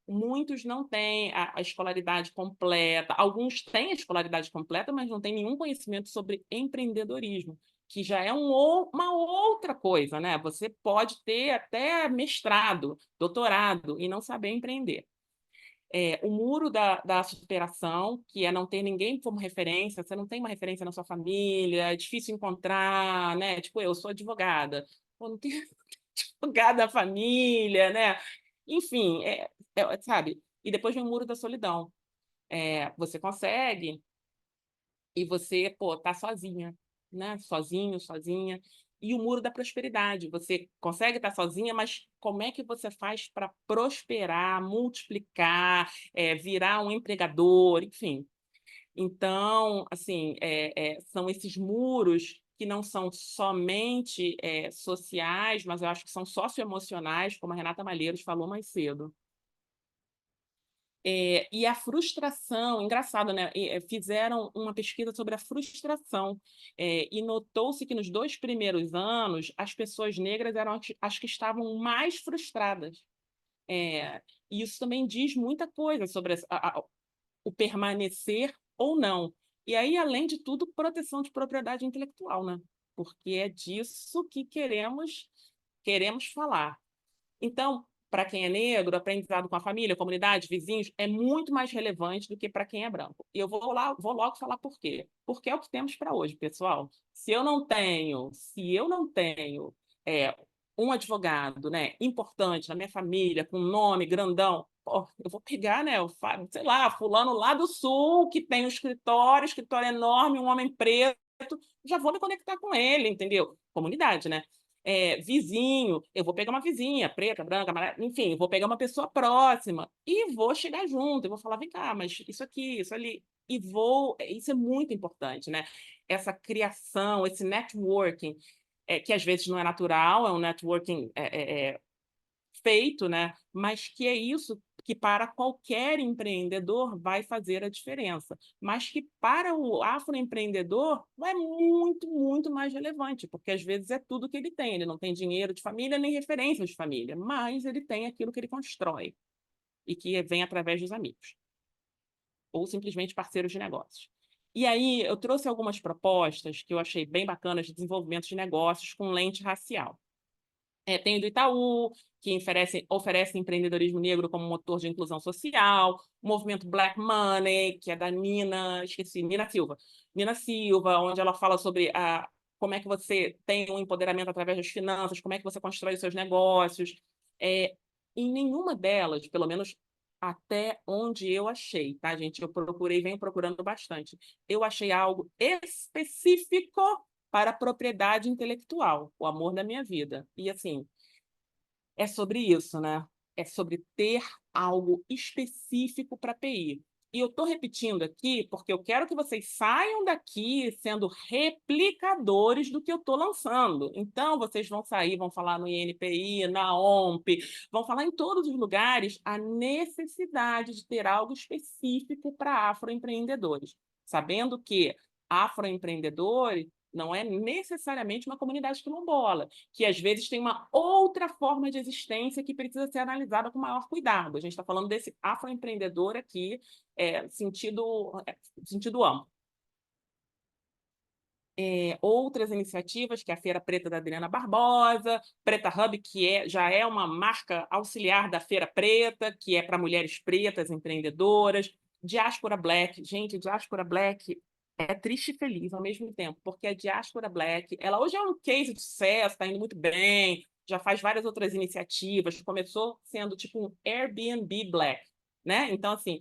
muitos não têm a escolaridade completa, alguns têm a escolaridade completa, mas não têm nenhum conhecimento sobre empreendedorismo, que já é uma outra coisa, né? Você pode ter até mestrado, doutorado e não saber empreender. O muro da superação, que é não ter ninguém como referência, você não tem uma referência na sua família, é difícil encontrar, né? Tipo, eu sou advogada, pô, não tem advogada da família, né? Enfim, sabe? E depois vem o muro da solidão. Você consegue e você, pô, tá sozinha, né? Sozinho, sozinha. E o muro da prosperidade. Você consegue estar sozinha, mas como é que você faz para prosperar, multiplicar, virar um empregador, enfim. Então, assim, são esses muros que não são somente sociais, mas eu acho que são socioemocionais, como a Renata Malheiros falou mais cedo. E a frustração, engraçado, né? Fizeram uma pesquisa sobre a frustração, e notou-se que nos 2 primeiros anos as pessoas negras eram as que estavam mais frustradas. E isso também diz muita coisa sobre o permanecer ou não. E aí, além de tudo, proteção de propriedade intelectual, né? Porque é disso que queremos falar. Então, para quem é negro, aprendizado com a família, comunidade, vizinhos, é muito mais relevante do que para quem é branco. E eu vou logo falar por quê. Porque é o que temos para hoje, pessoal. Se eu não tenho é, um advogado, né, importante na minha família, com nome grandão, pô, eu vou pegar, né, sei lá, fulano lá do sul, que tem um escritório enorme, um homem preto, já vou me conectar com ele, entendeu? Comunidade, né? Vizinho, eu vou pegar uma vizinha, preta, branca, amarela, enfim, vou pegar uma pessoa próxima e vou chegar junto, eu vou falar, vem cá, mas isso aqui, isso ali, isso é muito importante, né? Essa criação, esse networking, que às vezes não é natural, é um networking feito, né? Mas que é isso que para qualquer empreendedor vai fazer a diferença, mas que para o afroempreendedor é muito, muito mais relevante, porque às vezes é tudo que ele tem, ele não tem dinheiro de família nem referência de família, mas ele tem aquilo que ele constrói e que vem através dos amigos ou simplesmente parceiros de negócios. E aí eu trouxe algumas propostas que eu achei bem bacanas de desenvolvimento de negócios com lente racial. Tem o do Itaú, que oferece empreendedorismo negro como motor de inclusão social, o movimento Black Money, que é da Nina Silva. Nina Silva, onde ela fala sobre como é que você tem um empoderamento através das finanças, como é que você constrói os seus negócios. Em nenhuma delas, pelo menos até onde eu achei, tá, gente? Eu venho procurando bastante. Eu achei algo específico para a propriedade intelectual, o amor da minha vida. E, assim, é sobre isso, né? É sobre ter algo específico para PI. E eu estou repetindo aqui porque eu quero que vocês saiam daqui sendo replicadores do que eu estou lançando. Então, vocês vão sair, vão falar no INPI, na OMP, vão falar em todos os lugares a necessidade de ter algo específico para afroempreendedores, sabendo que afroempreendedores não é necessariamente uma comunidade quilombola, que às vezes tem uma outra forma de existência que precisa ser analisada com maior cuidado. A gente está falando desse afroempreendedor aqui, sentido amplo. Outras iniciativas, que é a Feira Preta da Adriana Barbosa, Preta Hub, que já é uma marca auxiliar da Feira Preta, que é para mulheres pretas empreendedoras, Diáspora Black. Gente, Diáspora Black é triste e feliz ao mesmo tempo, porque a Diáspora Black, ela hoje é um case de sucesso, está indo muito bem, já faz várias outras iniciativas, começou sendo tipo um Airbnb Black, né? Então, assim,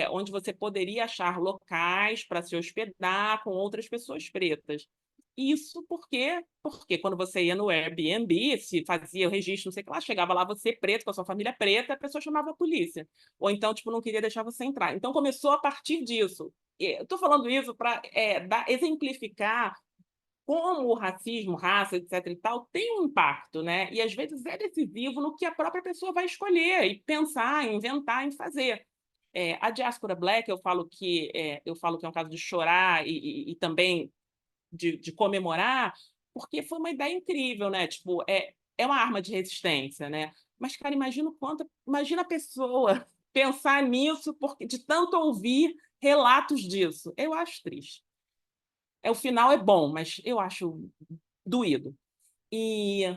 onde você poderia achar locais para se hospedar com outras pessoas pretas. Isso porque quando você ia no Airbnb, se fazia o registro, não sei o que lá, chegava lá você preto, com a sua família preta, a pessoa chamava a polícia. Ou então, tipo, não queria deixar você entrar. Então, começou a partir disso. Eu estou falando isso para exemplificar como o racismo, raça, etc. e tal, tem um impacto, né? E às vezes é decisivo no que a própria pessoa vai escolher e pensar, inventar, em fazer. A Diáspora Black, eu falo que é um caso de chorar e também de comemorar, porque foi uma ideia incrível, né? Tipo, é uma arma de resistência, né? Mas, cara, imagina a pessoa pensar nisso porque de tanto ouvir relatos disso. Eu acho triste. O final é bom, mas eu acho doído.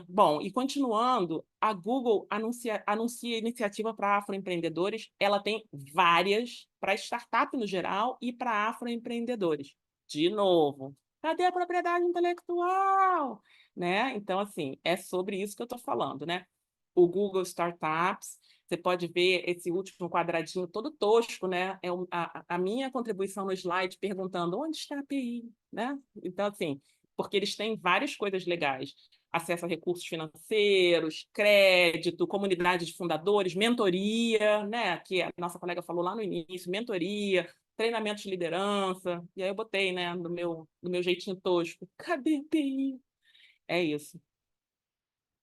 Bom, e continuando, a Google anuncia iniciativa para afroempreendedores. Ela tem várias para startup no geral e para afroempreendedores. De novo, cadê a propriedade intelectual? Né? Então, assim, é sobre isso que eu estou falando, né? O Google Startups, você pode ver esse último quadradinho todo tosco, né? A minha contribuição no slide perguntando onde está a API, né? Então, assim, porque eles têm várias coisas legais. Acesso a recursos financeiros, crédito, comunidade de fundadores, mentoria, né? Que a nossa colega falou lá no início, mentoria, treinamento de liderança. E aí eu botei, né, do meu jeitinho tosco. Cadê a API? É isso.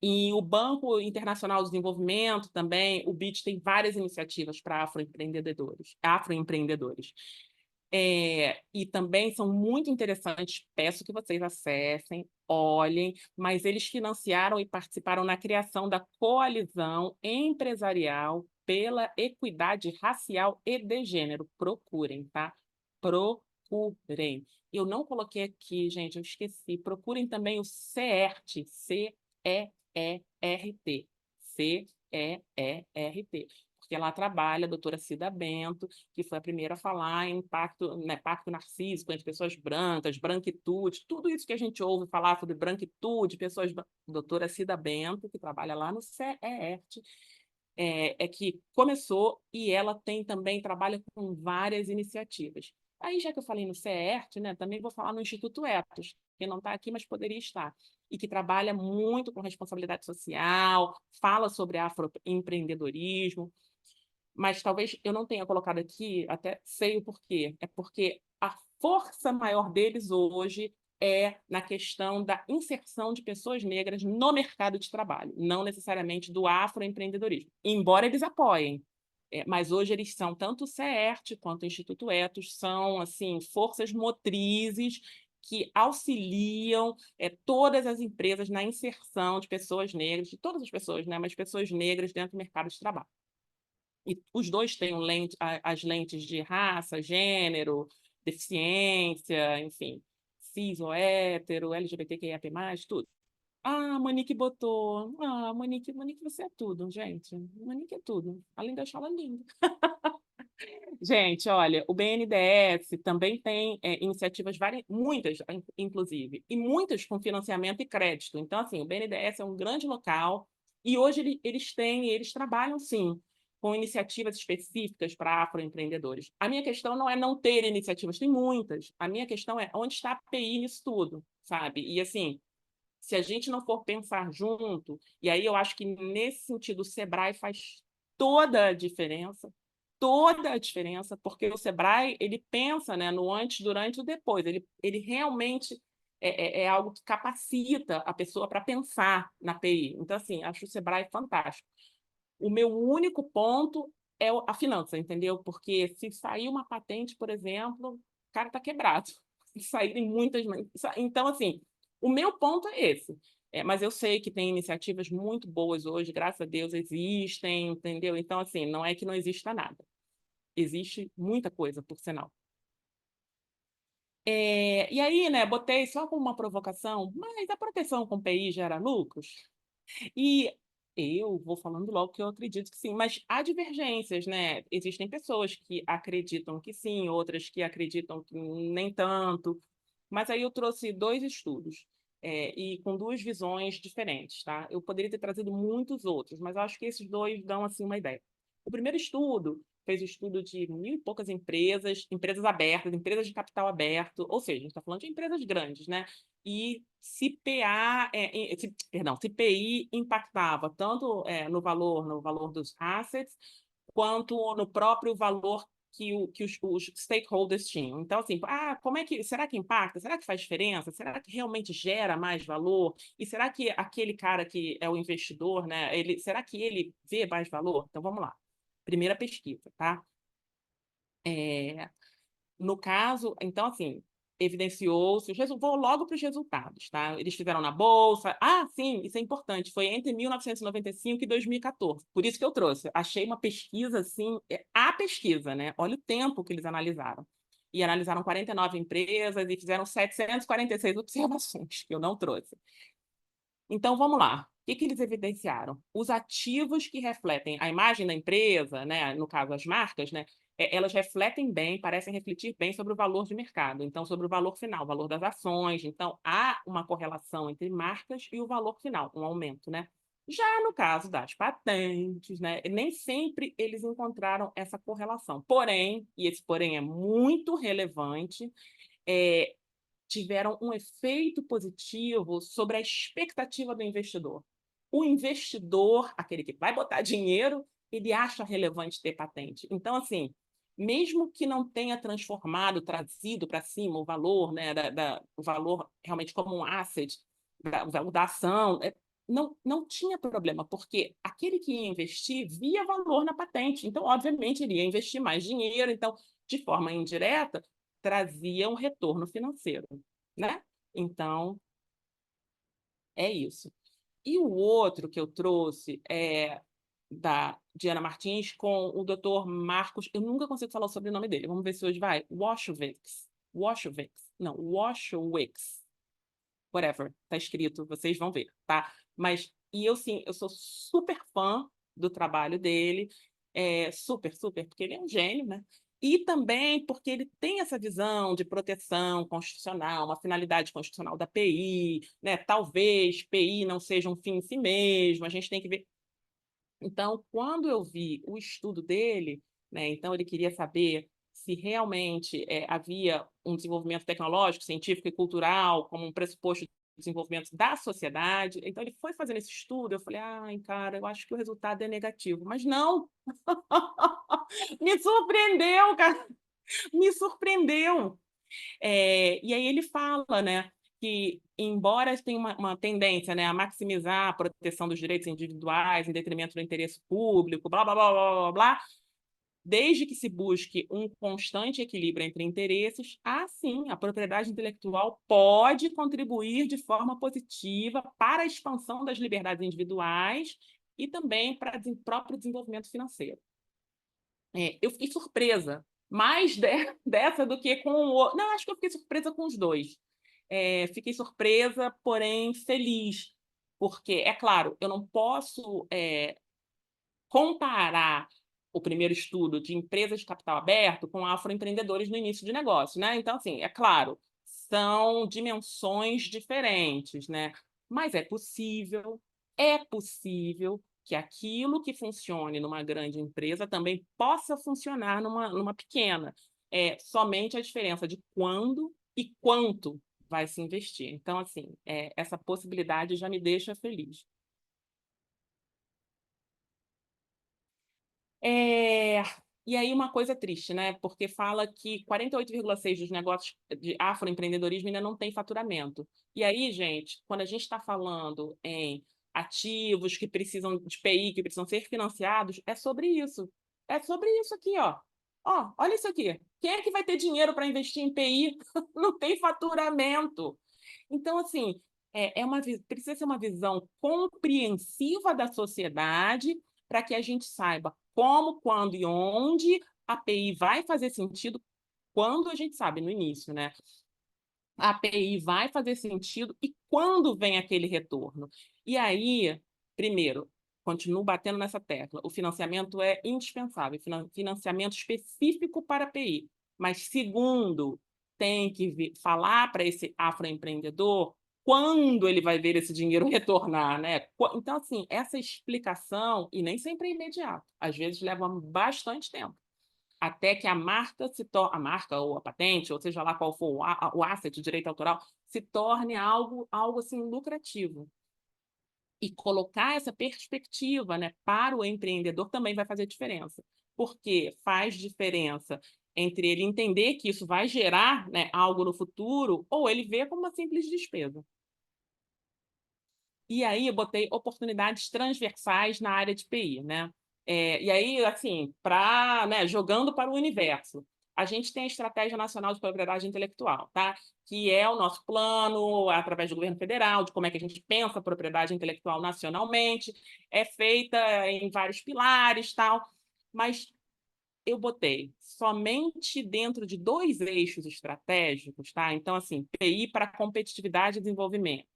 E o Banco Internacional de Desenvolvimento também, o BID tem várias iniciativas para afroempreendedores. E também são muito interessantes, peço que vocês acessem, olhem, mas eles financiaram e participaram na criação da Coalizão Empresarial pela Equidade Racial e de Gênero. Procurem, tá? Procurem. Eu não coloquei aqui, gente, eu esqueci. Procurem também o CERT, C-E-E-R-T. C-E-E-R-T. Porque lá trabalha a doutora Cida Bento, que foi a primeira a falar em pacto narcísico entre pessoas brancas, branquitude, tudo isso que a gente ouve falar sobre branquitude, doutora Cida Bento, que trabalha lá no CERT, que começou e ela trabalha com várias iniciativas. Aí, já que eu falei no CERT, né, também vou falar no Instituto Etos, que não está aqui, mas poderia estar, e que trabalha muito com responsabilidade social, fala sobre afroempreendedorismo, mas talvez eu não tenha colocado aqui, até sei o porquê. É porque a força maior deles hoje é na questão da inserção de pessoas negras no mercado de trabalho, não necessariamente do afroempreendedorismo, embora eles apoiem. Mas hoje eles são, tanto o CERT quanto o Instituto Etos, são assim, forças motrizes que auxiliam todas as empresas na inserção de pessoas negras, de todas as pessoas, né, mas pessoas negras dentro do mercado de trabalho. E os dois têm as lentes de raça, gênero, deficiência, enfim, cis ou hétero, LGBTQIA+, tudo. Ah, Monique botou. Ah, Monique, você é tudo, gente. Monique é tudo, além de achar ela linda. Gente, olha, o BNDES também tem iniciativas muitas, inclusive, e muitas com financiamento e crédito. Então, assim, o BNDES é um grande local e hoje eles trabalham, sim, com iniciativas específicas para afroempreendedores. A minha questão não é não ter iniciativas, tem muitas. A minha questão é onde está a API nisso tudo, sabe? E, assim, se a gente não for pensar junto, e aí eu acho que nesse sentido o Sebrae faz toda a diferença, porque o Sebrae ele pensa, né, no antes, durante e o depois. Ele realmente é algo que capacita a pessoa para pensar na PI. Então, assim, acho o Sebrae fantástico. O meu único ponto é a finança, entendeu? Porque se sair uma patente, por exemplo, o cara está quebrado. Se saírem muitas. Então, assim, o meu ponto é esse. Mas eu sei que tem iniciativas muito boas hoje, graças a Deus existem, entendeu? Então, assim, não é que não exista nada. Existe muita coisa, por sinal. E aí, né, botei só como uma provocação, mas a proteção com PI gera lucros? E eu vou falando logo que eu acredito que sim, mas há divergências, né? Existem pessoas que acreditam que sim, outras que acreditam que nem tanto. Mas aí eu trouxe dois estudos, e com duas visões diferentes, tá? Eu poderia ter trazido muitos outros, mas eu acho que esses dois dão assim uma ideia. O primeiro estudo fez o estudo de 1.000 e poucas empresas, empresas abertas, empresas de capital aberto, ou seja, a gente está falando de empresas grandes, né? E se PA, se PI impactava tanto no valor dos assets, quanto no próprio valor que os stakeholders tinham. Então, assim, será que impacta? Será que faz diferença? Será que realmente gera mais valor? E será que aquele cara que é o investidor, né, será que ele vê mais valor? Então, vamos lá. Primeira pesquisa, tá? No caso, então, assim, evidenciou-se, vou logo para os resultados, tá? Eles fizeram na Bolsa. Ah, sim, isso é importante, foi entre 1995 e 2014. Por isso que eu trouxe. Achei uma pesquisa, assim, a pesquisa, né? Olha o tempo que eles analisaram. E analisaram 49 empresas e fizeram 746 observações, que eu não trouxe. Então, vamos lá. O que eles evidenciaram? Os ativos que refletem a imagem da empresa, né, no caso as marcas, né, elas refletem bem, parecem refletir bem sobre o valor de mercado, então sobre o valor final, o valor das ações. Então, há uma correlação entre marcas e o valor final, um aumento, né? Já no caso das patentes, né, nem sempre eles encontraram essa correlação. Porém, e esse porém é muito relevante, é, tiveram um efeito positivo sobre a expectativa do investidor. O investidor, aquele que vai botar dinheiro, ele acha relevante ter patente. Então, assim, mesmo que não tenha transformado, trazido para cima o valor, né, o valor realmente como um asset, o valor da ação, não tinha problema, porque aquele que ia investir via valor na patente. Então, obviamente, ele ia investir mais dinheiro. Então, de forma indireta, trazia um retorno financeiro, né? Então, é isso. E o outro que eu trouxe é da Diana Martins com o Dr. Marcos, eu nunca consigo falar o sobrenome dele, vamos ver se hoje vai. Washowicz, whatever, tá escrito, vocês vão ver, tá? Mas, e eu sim, eu sou super fã do trabalho dele, super, super, porque ele é um gênio, né? E também porque ele tem essa visão de proteção constitucional, uma finalidade constitucional da PI, né? Talvez PI não seja um fim em si mesmo, a gente tem que ver. Então, quando eu vi o estudo dele, né, então ele queria saber se realmente havia um desenvolvimento tecnológico, científico e cultural como um pressuposto de desenvolvimento da sociedade. Então, ele foi fazendo esse estudo, eu falei, ai, cara, eu acho que o resultado é negativo. Mas não! Me surpreendeu, cara! Me surpreendeu! E aí ele fala, né, que, embora tenha uma tendência, né, a maximizar a proteção dos direitos individuais em detrimento do interesse público, blá, blá, blá, blá, blá, blá, desde que se busque um constante equilíbrio entre interesses, sim, a propriedade intelectual pode contribuir de forma positiva para a expansão das liberdades individuais e também para o próprio desenvolvimento financeiro. Eu fiquei surpresa, mais dessa do que com o outro. Não, acho que eu fiquei surpresa com os dois. Fiquei surpresa, porém feliz, porque, é claro, eu não posso comparar o primeiro estudo de empresas de capital aberto com afroempreendedores no início de negócio, né? Então, assim, é claro, são dimensões diferentes, né? Mas é possível que aquilo que funcione numa grande empresa também possa funcionar numa pequena. Somente a diferença de quando e quanto vai se investir. Então, assim, essa possibilidade já me deixa feliz. E aí uma coisa triste, né? Porque fala que 48,6% dos negócios de afroempreendedorismo ainda não tem faturamento. E aí, gente, quando a gente está falando em ativos que precisam de PI, que precisam ser financiados, é sobre isso. É sobre isso aqui, ó. Ó, olha isso aqui. Quem é que vai ter dinheiro para investir em PI? Não tem faturamento. Então, assim, precisa ser uma visão compreensiva da sociedade para que a gente saiba como, quando e onde a API vai fazer sentido, quando a gente sabe no início, né? A API vai fazer sentido e quando vem aquele retorno. E aí, primeiro, continuo batendo nessa tecla, o financiamento é indispensável, financiamento específico para a API. Mas, segundo, tem que falar para esse afroempreendedor quando ele vai ver esse dinheiro retornar, né? Então, assim, essa explicação, e nem sempre é imediato, às vezes leva bastante tempo, até que a marca a marca ou a patente, ou seja lá qual for o asset, o direito autoral, se torne algo assim lucrativo. E colocar essa perspectiva, né, para o empreendedor também vai fazer diferença, porque faz diferença entre ele entender que isso vai gerar, né, algo no futuro, ou ele vê como uma simples despesa. E aí eu botei oportunidades transversais na área de PI, né? E aí, assim, né, jogando para o universo, a gente tem a Estratégia Nacional de Propriedade Intelectual, tá? Que é o nosso plano, através do governo federal, de como é que a gente pensa a propriedade intelectual nacionalmente, é feita em vários pilares, tal, mas eu botei somente dentro de 2 eixos estratégicos, tá? Então, assim, PI para competitividade e desenvolvimento,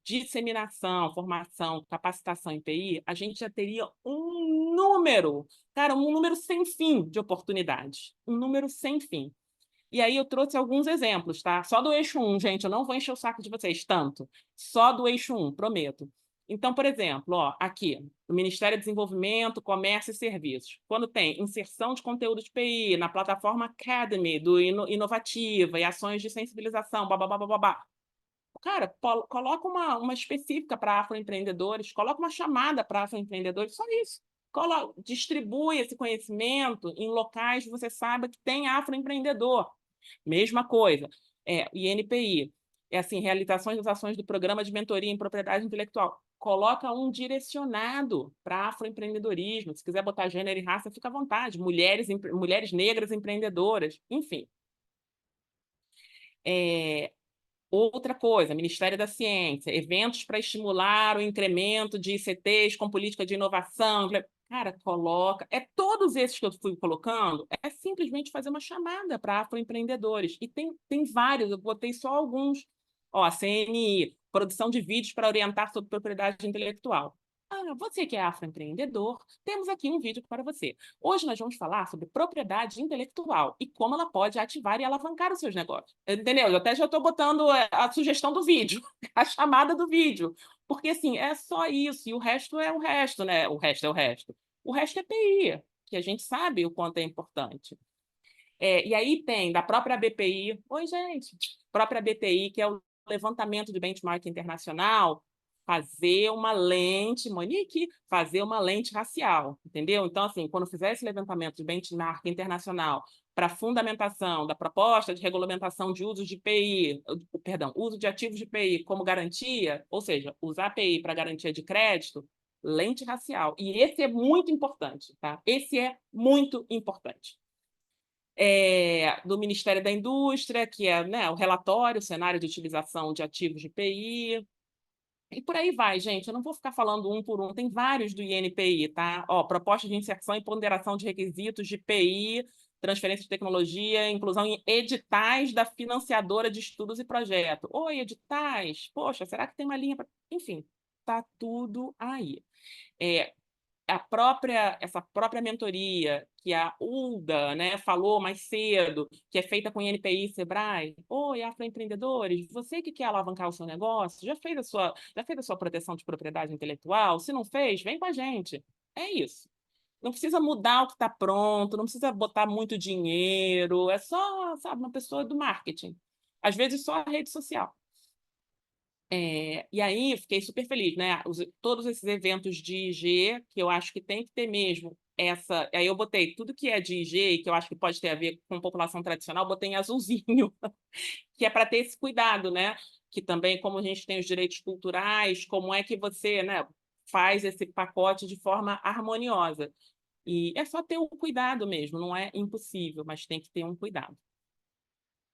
disseminação, formação, capacitação em PI, a gente já teria um número, cara, um número sem fim de oportunidades, um número sem fim. E aí eu trouxe alguns exemplos, tá? Só do eixo 1, gente, eu não vou encher o saco de vocês tanto. Só do eixo 1, prometo. Então, por exemplo, ó, aqui, no Ministério do Desenvolvimento, Comércio e Serviços, quando tem inserção de conteúdo de PI na plataforma Academy do Inovativa e ações de sensibilização, babá. Cara, coloca uma específica para afroempreendedores, coloca uma chamada para afroempreendedores, só isso. Distribui esse conhecimento em locais que você saiba que tem afroempreendedor. Mesma coisa, INPI, assim, realizações das ações do Programa de Mentoria em Propriedade Intelectual. Coloca um direcionado para afroempreendedorismo. Se quiser botar gênero e raça, fica à vontade. Mulheres negras empreendedoras, enfim. Outra coisa, Ministério da Ciência, eventos para estimular o incremento de ICTs com política de inovação. Cara, coloca. Todos esses que eu fui colocando, é simplesmente fazer uma chamada para afroempreendedores. E tem vários, eu botei só alguns. Ó, a CNI, produção de vídeos para orientar sobre propriedade intelectual. Você que é afroempreendedor, temos aqui um vídeo para você. Hoje nós vamos falar sobre propriedade intelectual e como ela pode ativar e alavancar os seus negócios. Entendeu? Eu até já estou botando a sugestão do vídeo, a chamada do vídeo. Porque, assim, é só isso. E o resto é o resto, né? O resto é o resto. O resto é PI, que a gente sabe o quanto é importante. E aí tem da própria BPI. Oi, gente. Própria BTI, que é o levantamento de benchmark internacional, fazer uma lente, Monique, fazer uma lente racial, entendeu? Então, assim, quando fizer esse levantamento de benchmark internacional para fundamentação da proposta de regulamentação de uso de PI, perdão, uso de ativos de PI como garantia, ou seja, usar PI para garantia de crédito, lente racial. E esse é muito importante, tá? Esse é muito importante. Do Ministério da Indústria, que é, né, o relatório, o cenário de utilização de ativos de PI, e por aí vai, gente. Eu não vou ficar falando um por um, tem vários do INPI, tá? Ó, proposta de inserção e ponderação de requisitos de PI, transferência de tecnologia, inclusão em editais da financiadora de estudos e projetos. Oi, editais, poxa, será que tem uma linha para... Enfim, tá tudo aí. Essa própria mentoria que a Ulda, né, falou mais cedo, que é feita com INPI e Sebrae. Oi, afroempreendedores, você que quer alavancar o seu negócio, já fez a sua proteção de propriedade intelectual? Se não fez, vem com a gente. É isso. Não precisa mudar o que está pronto, não precisa botar muito dinheiro, é só, sabe, uma pessoa do marketing. Às vezes só a rede social. E aí fiquei super feliz, né? Todos esses eventos de IG, que eu acho que tem que ter mesmo essa. Aí eu botei tudo que é de IG, e que eu acho que pode ter a ver com população tradicional, botei em azulzinho, que é para ter esse cuidado, né? Que também, como a gente tem os direitos culturais, como é que você, né, faz esse pacote de forma harmoniosa. E é só ter um cuidado mesmo, não é impossível, mas tem que ter um cuidado.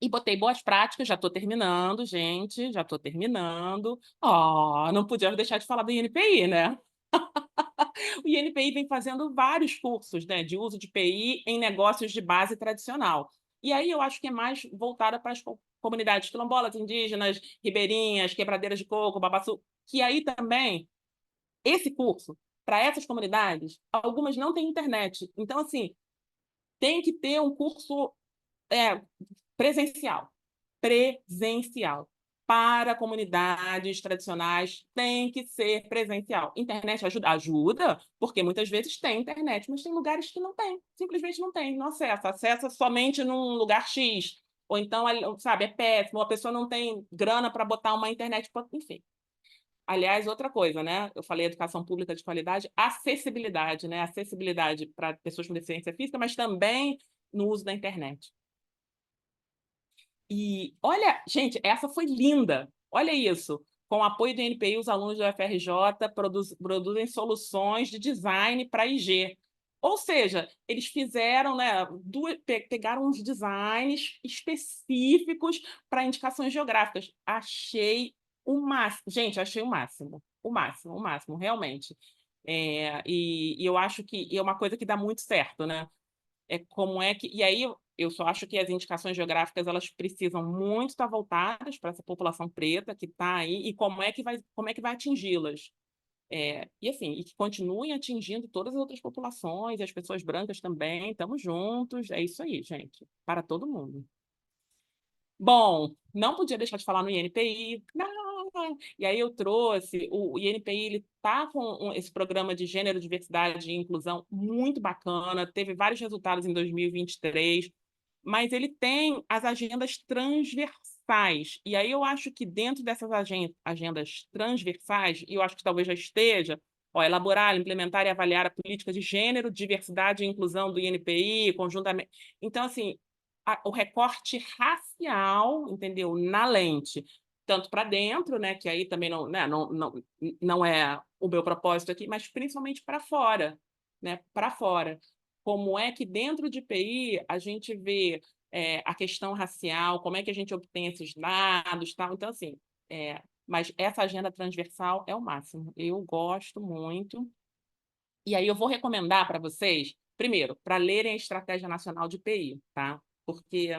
E botei boas práticas, já estou terminando, gente, já estou terminando. Não podia deixar de falar do INPI, né? O INPI vem fazendo vários cursos, né, de uso de PI em negócios de base tradicional. E aí eu acho que é mais voltada para as comunidades quilombolas, indígenas, ribeirinhas, quebradeiras de coco, babaçu, que aí também, esse curso, para essas comunidades, algumas não têm internet. Então, assim, tem que ter um curso é, presencial. Presencial. Para comunidades tradicionais, tem que ser presencial. Internet ajuda? Ajuda, porque muitas vezes tem internet, mas tem lugares que não tem. Simplesmente não tem, não acessa. Acessa somente num lugar X. Ou então, sabe, é péssimo, a pessoa não tem grana para botar uma internet, enfim. Aliás, outra coisa, né? Eu falei educação pública de qualidade, acessibilidade, né? Acessibilidade para pessoas com deficiência física, mas também no uso da internet. E olha, gente, essa foi linda. Olha isso. Com o apoio do INPI, os alunos do UFRJ produzem soluções de design para IG. Ou seja, eles fizeram, né, pegaram uns designs específicos para indicações geográficas. Achei o máximo. Gente, achei o máximo. O máximo, o máximo, realmente. E eu acho que é uma coisa que dá muito certo, né? Como é que. E aí eu só acho que as indicações geográficas elas precisam muito estar voltadas para essa população preta que está aí e como é que vai atingi-las. E assim, e que continuem atingindo todas as outras populações, e as pessoas brancas também, estamos juntos, é isso aí, gente, para todo mundo. Bom, não podia deixar de falar no INPI. Não. E aí eu trouxe, o INPI ele está com esse programa de gênero, diversidade e inclusão muito bacana, teve vários resultados em 2023, mas ele tem as agendas transversais. E aí eu acho que dentro dessas agendas transversais, e eu acho que talvez já esteja, elaborar, implementar e avaliar a política de gênero, diversidade e inclusão do INPI, conjuntamente. Então, assim, o recorte racial, entendeu? Na lente, tanto para dentro, né, que aí também não, né, não é o meu propósito aqui, mas principalmente para fora, né, para fora. Como é que dentro de PI a gente vê a questão racial, como é que a gente obtém esses dados, tal. Então, assim, mas essa agenda transversal é o máximo. Eu gosto muito. E aí eu vou recomendar para vocês, primeiro, para lerem a Estratégia Nacional de PI, tá? Porque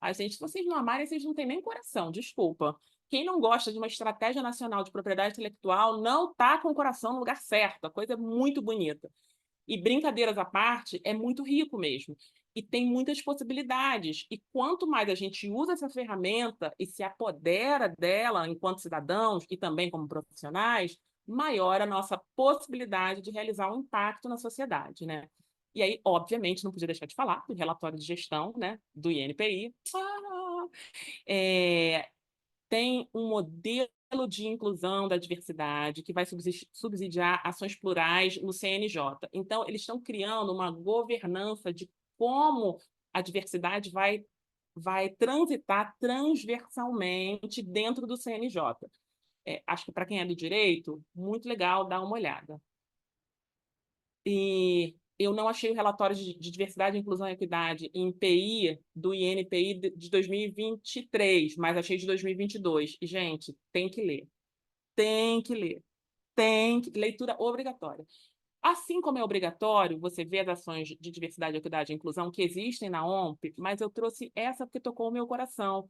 a gente, se vocês não amarem, vocês não têm nem coração, desculpa. Quem não gosta de uma estratégia nacional de propriedade intelectual não está com o coração no lugar certo. A coisa é muito bonita. E brincadeiras à parte, é muito rico mesmo. E tem muitas possibilidades. E quanto mais a gente usa essa ferramenta e se apodera dela enquanto cidadãos e também como profissionais, maior a nossa possibilidade de realizar um impacto na sociedade, né? E aí, obviamente, não podia deixar de falar do relatório de gestão, né, do INPI. É, tem um modelo de inclusão da diversidade que vai subsidiar ações plurais no CNJ. Então, eles estão criando uma governança de como a diversidade vai transitar transversalmente dentro do CNJ. Acho que para quem é do direito, muito legal dar uma olhada. E eu não achei o relatório de diversidade, inclusão e equidade em PI do INPI de 2023, mas achei de 2022. E, gente, tem que ler. Tem que ler. Leitura obrigatória. Assim como é obrigatório você ver as ações de diversidade, equidade e inclusão que existem na OMP, mas eu trouxe essa porque tocou o meu coração,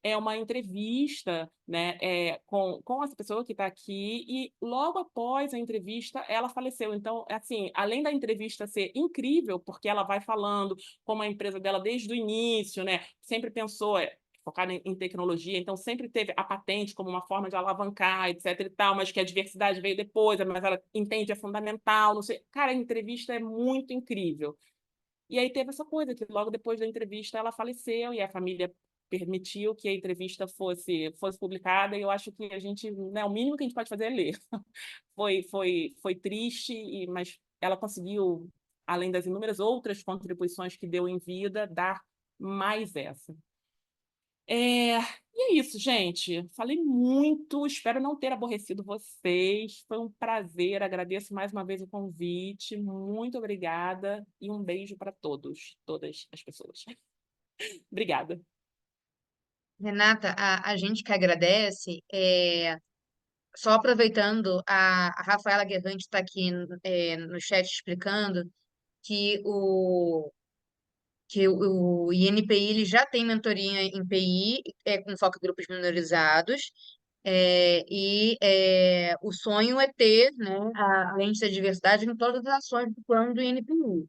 é uma entrevista, né, com essa pessoa que está aqui, e logo após a entrevista ela faleceu. Então, assim, além da entrevista ser incrível, porque ela vai falando como a empresa dela desde o início, né, sempre pensou focada em tecnologia, então sempre teve a patente como uma forma de alavancar, etc e tal, mas que a diversidade veio depois, mas ela entende é fundamental, não sei. Cara, a entrevista é muito incrível. E aí teve essa coisa que logo depois da entrevista ela faleceu e a família permitiu que a entrevista fosse publicada, e eu acho que a gente, né, o mínimo que a gente pode fazer é ler. Foi triste, mas ela conseguiu, além das inúmeras outras contribuições que deu em vida, dar mais essa. E é isso, gente. Falei muito, espero não ter aborrecido vocês. Foi um prazer, agradeço mais uma vez o convite. Muito obrigada e um beijo para todas as pessoas. Obrigada. Renata, a gente que agradece, só aproveitando, a Rafaela Guerrante está aqui no chat explicando que o INPI ele já tem mentoria em PI, com foco em grupos minorizados, o sonho é ter, né, a lente da diversidade em todas as ações do plano do INPI.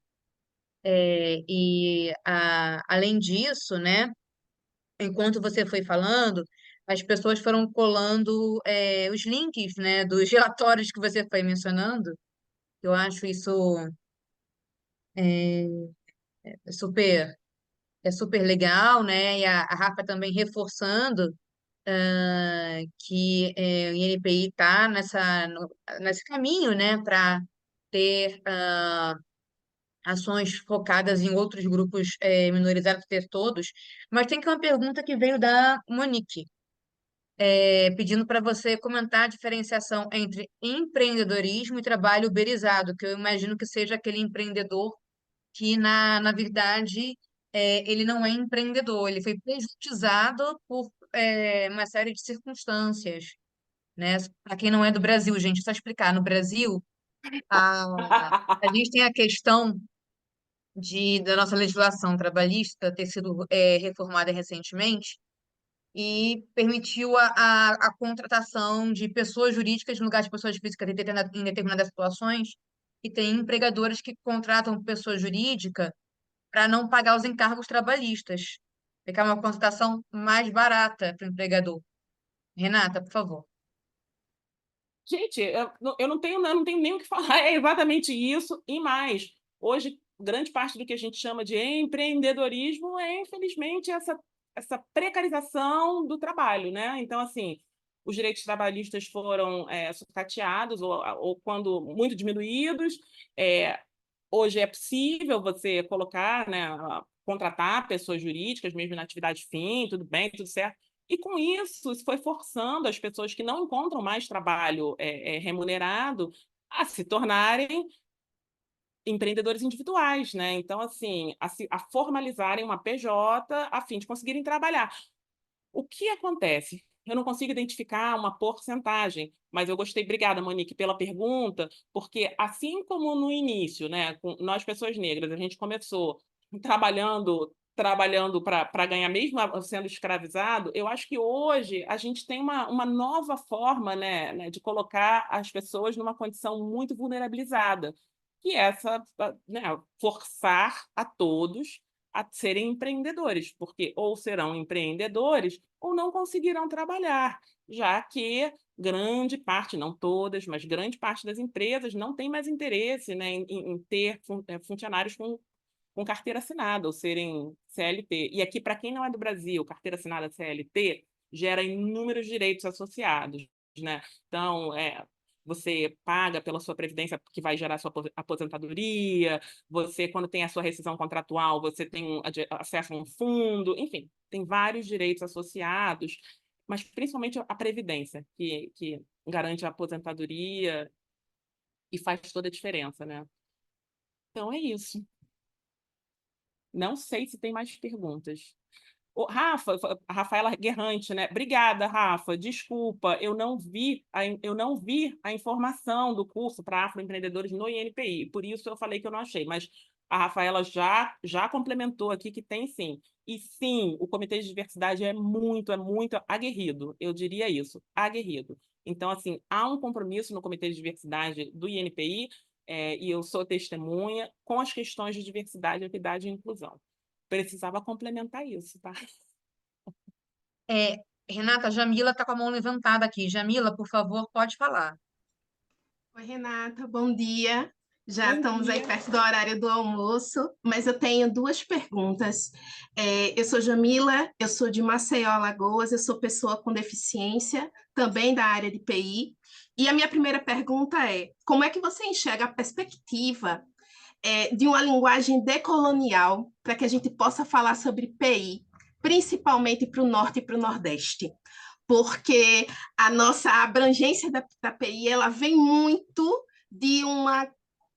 Além disso, né, enquanto você foi falando, as pessoas foram colando os links, né, dos relatórios que você foi mencionando. Eu acho isso é, super, super legal, né? E a Rafa também reforçando que o INPI está nesse caminho, né, para ter ações focadas em outros grupos minorizados, ter todos. Mas tem que uma pergunta que veio da Monique, pedindo para você comentar a diferenciação entre empreendedorismo e trabalho uberizado, que eu imagino que seja aquele empreendedor que, na verdade, ele não é empreendedor, ele foi prejudicado por uma série de circunstâncias, né? Para quem não é do Brasil, gente, só explicar, no Brasil, a gente tem a questão da nossa legislação trabalhista ter sido reformada recentemente, e permitiu a contratação de pessoas jurídicas no lugar de pessoas físicas em determinadas situações, e tem empregadores que contratam pessoa jurídica para não pagar os encargos trabalhistas, ficar uma contratação mais barata para o empregador. Renata, por favor. Gente, eu não tenho nem o que falar, é exatamente isso e mais. Hoje, grande parte do que a gente chama de empreendedorismo é, infelizmente, essa precarização do trabalho, né? Então, assim, os direitos trabalhistas foram sucateados ou quando muito diminuídos. É, hoje é possível você colocar, né, contratar pessoas jurídicas, mesmo na atividade fim, tudo bem, tudo certo. E com isso foi forçando as pessoas que não encontram mais trabalho remunerado a se tornarem empreendedores individuais, né? Então, assim, a formalizarem uma PJ a fim de conseguirem trabalhar. O que acontece? Eu não consigo identificar uma porcentagem, mas eu gostei, obrigada, Monique, pela pergunta, porque assim como no início, né, com nós pessoas negras, a gente começou trabalhando para ganhar, mesmo sendo escravizado, eu acho que hoje a gente tem uma nova forma, né, de colocar as pessoas numa condição muito vulnerabilizada, que é né, forçar a todos a serem empreendedores, porque ou serão empreendedores ou não conseguirão trabalhar, já que grande parte, não todas, mas grande parte das empresas não tem mais interesse, né, em ter funcionários com carteira assinada ou serem CLT. E aqui, para quem não é do Brasil, carteira assinada CLT gera inúmeros direitos associados, né? Então, você paga pela sua previdência, que vai gerar sua aposentadoria, você, quando tem a sua rescisão contratual, você tem acesso a um fundo, enfim, tem vários direitos associados, mas principalmente a previdência, que garante a aposentadoria e faz toda a diferença, né? Então é isso. Não sei se tem mais perguntas. Ô, Rafa, a Rafaela Guerrante, né? Obrigada, Rafa. Desculpa, eu não vi a informação do curso para afroempreendedores no INPI, por isso eu falei que eu não achei, mas a Rafaela já complementou aqui que tem sim. E sim, o Comitê de Diversidade é muito aguerrido, eu diria isso, aguerrido. Então, assim, há um compromisso no Comitê de Diversidade do INPI, e eu sou testemunha com as questões de diversidade, equidade e inclusão. Precisava complementar isso, tá? Renata, a Jamila está com a mão levantada aqui. Jamila, por favor, pode falar. Oi, Renata, bom dia. Já Bom estamos aí dia. perto do horário do almoço, mas eu tenho duas perguntas. Eu sou Jamila, eu sou de Maceió, Alagoas, eu sou pessoa com deficiência, também da área de PI. E a minha primeira pergunta é: como é que você enxerga a perspectiva, de uma linguagem decolonial para que a gente possa falar sobre PI, principalmente para o Norte e para o Nordeste? Porque a nossa abrangência da PI ela vem muito de uma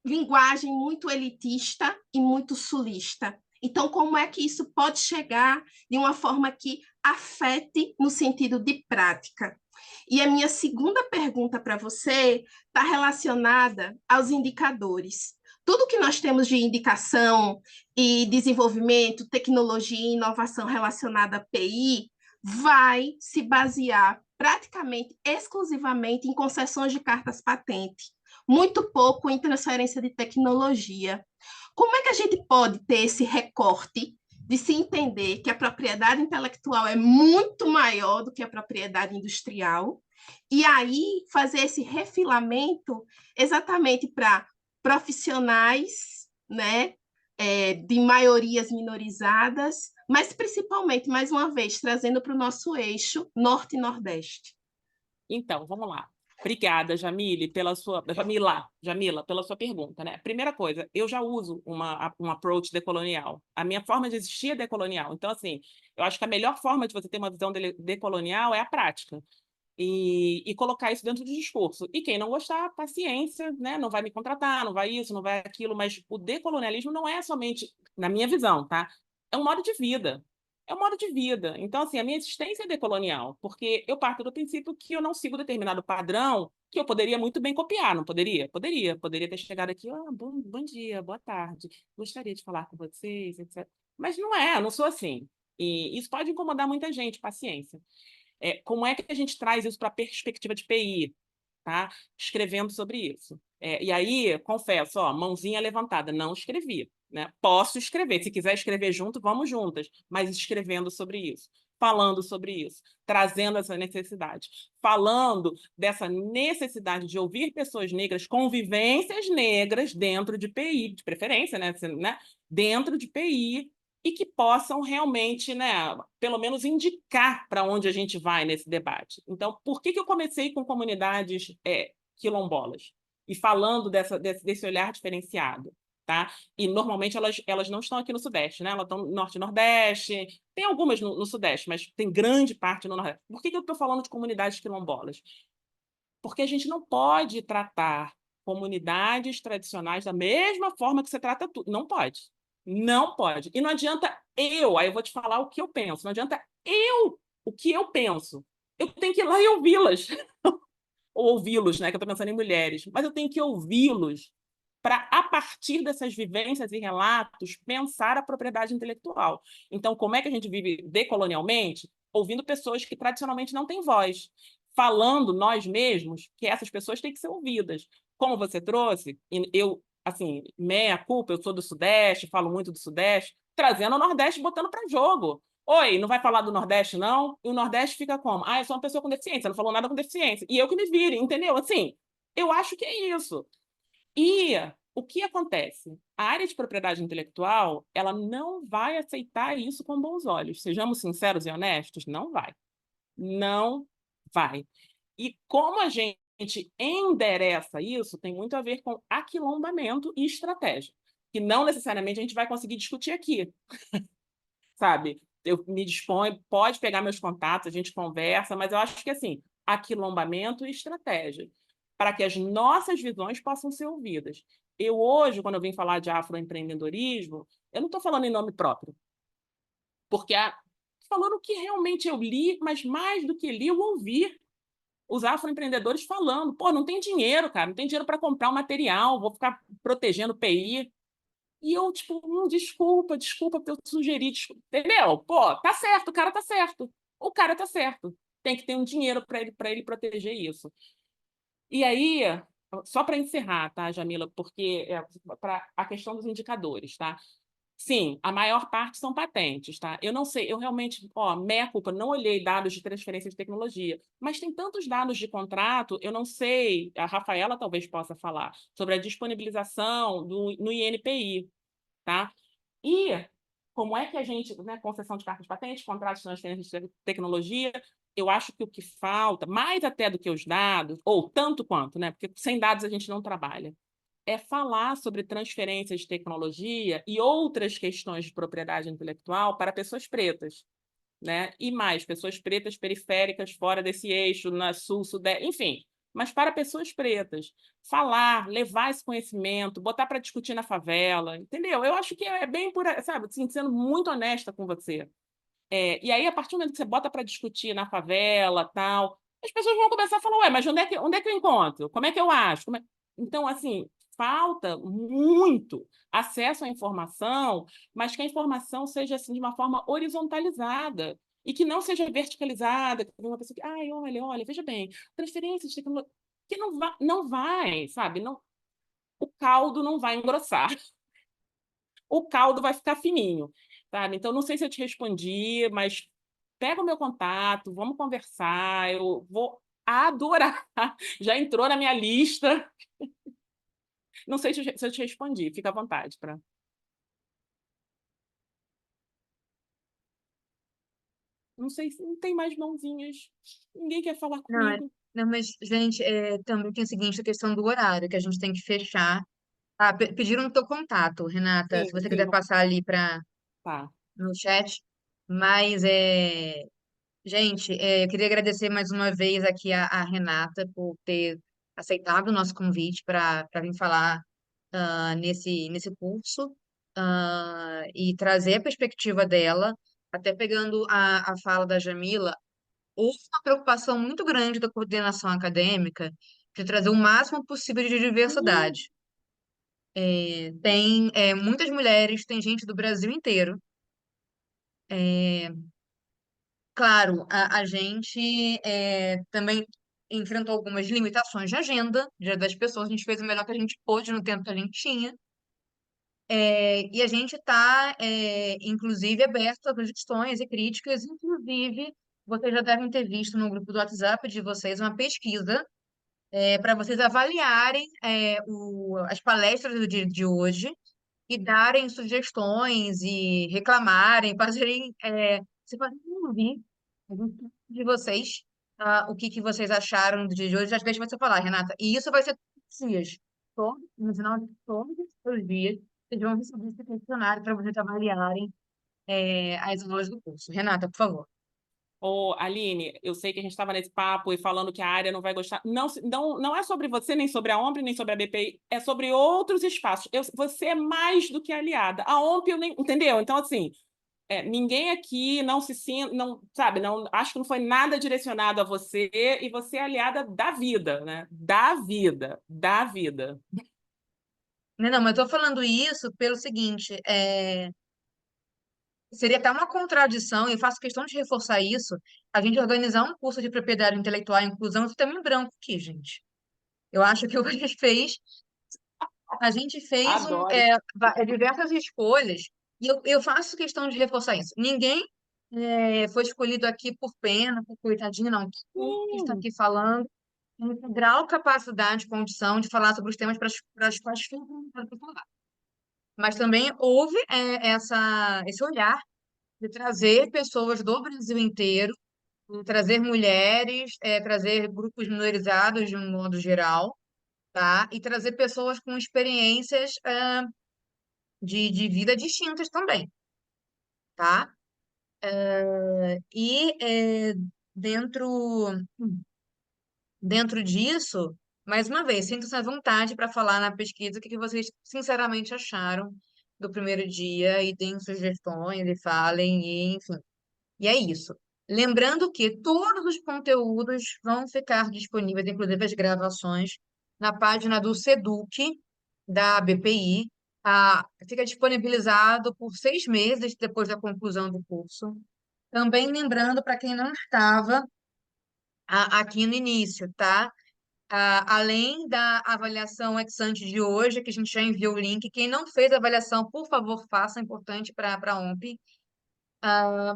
linguagem muito elitista e muito sulista. Então, como é que isso pode chegar de uma forma que afete no sentido de prática? E a minha segunda pergunta para você está relacionada aos indicadores. Tudo que nós temos de indicação e desenvolvimento, tecnologia e inovação relacionada a PI vai se basear praticamente exclusivamente em concessões de cartas patente, muito pouco em transferência de tecnologia. Como é que a gente pode ter esse recorte de se entender que a propriedade intelectual é muito maior do que a propriedade industrial, e aí fazer esse refilamento exatamente para profissionais, né, de maiorias minorizadas, mas principalmente, mais uma vez, trazendo para o nosso eixo Norte e Nordeste? Então, vamos lá. Obrigada, Jamila, pela sua pergunta, né? Primeira coisa, eu já uso um approach decolonial. A minha forma de existir é decolonial. Então, assim, eu acho que a melhor forma de você ter uma visão decolonial é a prática. E colocar isso dentro do discurso. E quem não gostar, paciência, né? Não vai me contratar, não vai isso, não vai aquilo, mas o decolonialismo não é somente, na minha visão, tá? É um modo de vida. É um modo de vida. Então, assim, a minha existência é decolonial, porque eu parto do princípio que eu não sigo determinado padrão que eu poderia muito bem copiar, não poderia? Poderia ter chegado aqui, bom dia, boa tarde, gostaria de falar com vocês, etc. Mas não é, eu não sou assim. E isso pode incomodar muita gente, paciência. Como é que a gente traz isso para a perspectiva de PI, tá? Escrevendo sobre isso. E aí, confesso, mãozinha levantada, não escrevi, né? Posso escrever, se quiser escrever junto, vamos juntas, mas escrevendo sobre isso, falando sobre isso, trazendo essa necessidade, falando dessa necessidade de ouvir pessoas negras, convivências negras dentro de PI, de preferência, né? Dentro de PI, e que possam realmente, né, pelo menos indicar para onde a gente vai nesse debate. Então, por que eu comecei com comunidades quilombolas? E falando desse olhar diferenciado, tá? E normalmente elas não estão aqui no Sudeste, né? Elas estão no Norte e Nordeste, tem algumas no Sudeste, mas tem grande parte no Nordeste. Por que eu estou falando de comunidades quilombolas? Porque a gente não pode tratar comunidades tradicionais da mesma forma que você trata tudo. Não pode. Não pode. E não adianta aí eu vou te falar o que eu penso, não adianta o que eu penso. Eu tenho que ir lá e ouvi-las. Ou ouvi-los, né? Que eu estou pensando em mulheres. Mas eu tenho que ouvi-los para, a partir dessas vivências e relatos, pensar a propriedade intelectual. Então, como é que a gente vive decolonialmente? Ouvindo pessoas que tradicionalmente não têm voz, falando nós mesmos que essas pessoas têm que ser ouvidas. Como você trouxe, eu, assim, meia culpa, eu sou do Sudeste, falo muito do Sudeste, trazendo o Nordeste, botando para jogo. Oi, não vai falar do Nordeste, não? E o Nordeste fica como? Ah, eu sou uma pessoa com deficiência, não falou nada com deficiência. E eu que me vire, entendeu? Assim, eu acho que é isso. E o que acontece? A área de propriedade intelectual, ela não vai aceitar isso com bons olhos. Sejamos sinceros e honestos, não vai. Não vai. E como a gente endereça isso, tem muito a ver com aquilombamento e estratégia, que não necessariamente a gente vai conseguir discutir aqui, sabe? Eu me disponho, pode pegar meus contatos, a gente conversa, mas eu acho que, assim, aquilombamento e estratégia, para que as nossas visões possam ser ouvidas. Eu hoje, quando eu vim falar de afroempreendedorismo, eu não estou falando em nome próprio, porque falando o que realmente eu li, mas mais do que li, eu ouvi os afroempreendedores falando, pô, não tem dinheiro, cara, não tem dinheiro para comprar o material, vou ficar protegendo o PI. E eu, tipo, desculpa por eu sugerir, entendeu? Pô, tá certo, o cara tá certo. O cara tá certo. Tem que ter um dinheiro para ele proteger isso. E aí, só para encerrar, tá, Jamila, porque para a questão dos indicadores, tá? Sim, a maior parte são patentes, tá? Eu não sei, eu realmente, ó, meia culpa, não olhei dados de transferência de tecnologia, mas tem tantos dados de contrato, eu não sei, a Rafaela talvez possa falar, sobre a disponibilização no INPI, tá? E como é que a gente, né, concessão de cartas de patente, contratos de transferência de tecnologia, eu acho que o que falta, mais até do que os dados, ou tanto quanto, né, porque sem dados a gente não trabalha, é falar sobre transferência de tecnologia e outras questões de propriedade intelectual para pessoas pretas, né? E mais, pessoas pretas periféricas fora desse eixo, na sul, sudeste, enfim, mas para pessoas pretas. Falar, levar esse conhecimento, botar para discutir na favela, entendeu? Eu acho que é bem por, sabe, assim, sendo muito honesta com você. E aí, a partir do momento que você bota para discutir na favela, tal, as pessoas vão começar a falar, ué, mas onde é que eu encontro? Como é que eu acho? Então, assim, falta muito acesso à informação, mas que a informação seja assim, de uma forma horizontalizada e que não seja verticalizada, que uma pessoa que, ai, olha, veja bem, transferência de tecnologia, que não vai, sabe? Não, o caldo não vai engrossar, o caldo vai ficar fininho, sabe? Então, não sei se eu te respondi, mas pega o meu contato, vamos conversar, eu vou adorar. Já entrou na minha lista. Não sei se eu te respondi, fica à vontade para. Não sei se não tem mais mãozinhas. Ninguém quer falar Não, comigo. não, mas, gente, também tem o seguinte, a questão do horário, que a gente tem que fechar. Pediram o teu contato, Renata, se Sim, você sim, quiser passar ali tá. no chat. Mas, gente, eu queria agradecer mais uma vez aqui a Renata por ter aceitado o nosso convite para vir falar nesse curso e trazer a perspectiva dela, até pegando a fala da Jamila, houve uma preocupação muito grande da coordenação acadêmica de trazer o máximo possível de Hum, diversidade. Tem muitas mulheres, tem gente do Brasil inteiro. Claro, a gente também enfrentou algumas limitações de agenda das pessoas, a gente fez o melhor que a gente pôde no tempo que a gente tinha. E a gente está, inclusive, aberto a sugestões e críticas. Inclusive, vocês já devem ter visto no grupo do WhatsApp de vocês uma pesquisa para vocês avaliarem as palestras do dia de hoje e darem sugestões e reclamarem, fazerem, se fazerem ouvir de vocês o que vocês acharam do dia de hoje. Às vezes você falar, Renata, e isso vai ser todos os dias. No final de todos os dias, vocês vão receber esse questionário para vocês avaliarem as aulas do curso. Renata, por favor. Ô, Aline, eu sei que a gente estava nesse papo e falando que a área não vai gostar. Não, não é sobre você, nem sobre a OMP, nem sobre a BPI, é sobre outros espaços. Você é mais do que aliada. A OMP, eu nem, entendeu? Então, assim, ninguém aqui não se sinta, não, sabe, não, acho que não foi nada direcionado a você, e você é aliada da vida, né? Da vida, da vida. Não, não, mas eu estou falando isso pelo seguinte, seria até uma contradição, e eu faço questão de reforçar isso, a gente organizar um curso de propriedade intelectual e inclusão de tema em branco aqui, gente. Eu acho que o que a gente fez Adoro. diversas escolhas, e eu faço questão de reforçar isso. Ninguém foi escolhido aqui por pena, por coitadinho, não. Todo mundo que está Hum. aqui falando tem integral capacidade, condição de falar sobre os temas para os quais foi convidado para falar. Mas também houve esse olhar de trazer pessoas do Brasil inteiro, de trazer mulheres, trazer grupos minorizados de um modo geral, tá? E trazer pessoas com experiências de vida distintas também, tá? E dentro, dentro disso, mais uma vez, sintam-se à vontade para falar na pesquisa o que vocês sinceramente acharam do primeiro dia e deem sugestões e falem, e, enfim. E é isso. Lembrando que todos os conteúdos vão ficar disponíveis, inclusive as gravações, na página do SEDUC, da BPI. Fica disponibilizado por 6 meses depois da conclusão do curso. Também lembrando, para quem não estava aqui no início, tá? além da avaliação ex ante de hoje, que a gente já enviou o link, quem não fez a avaliação, por favor, faça, é importante para a OMP. A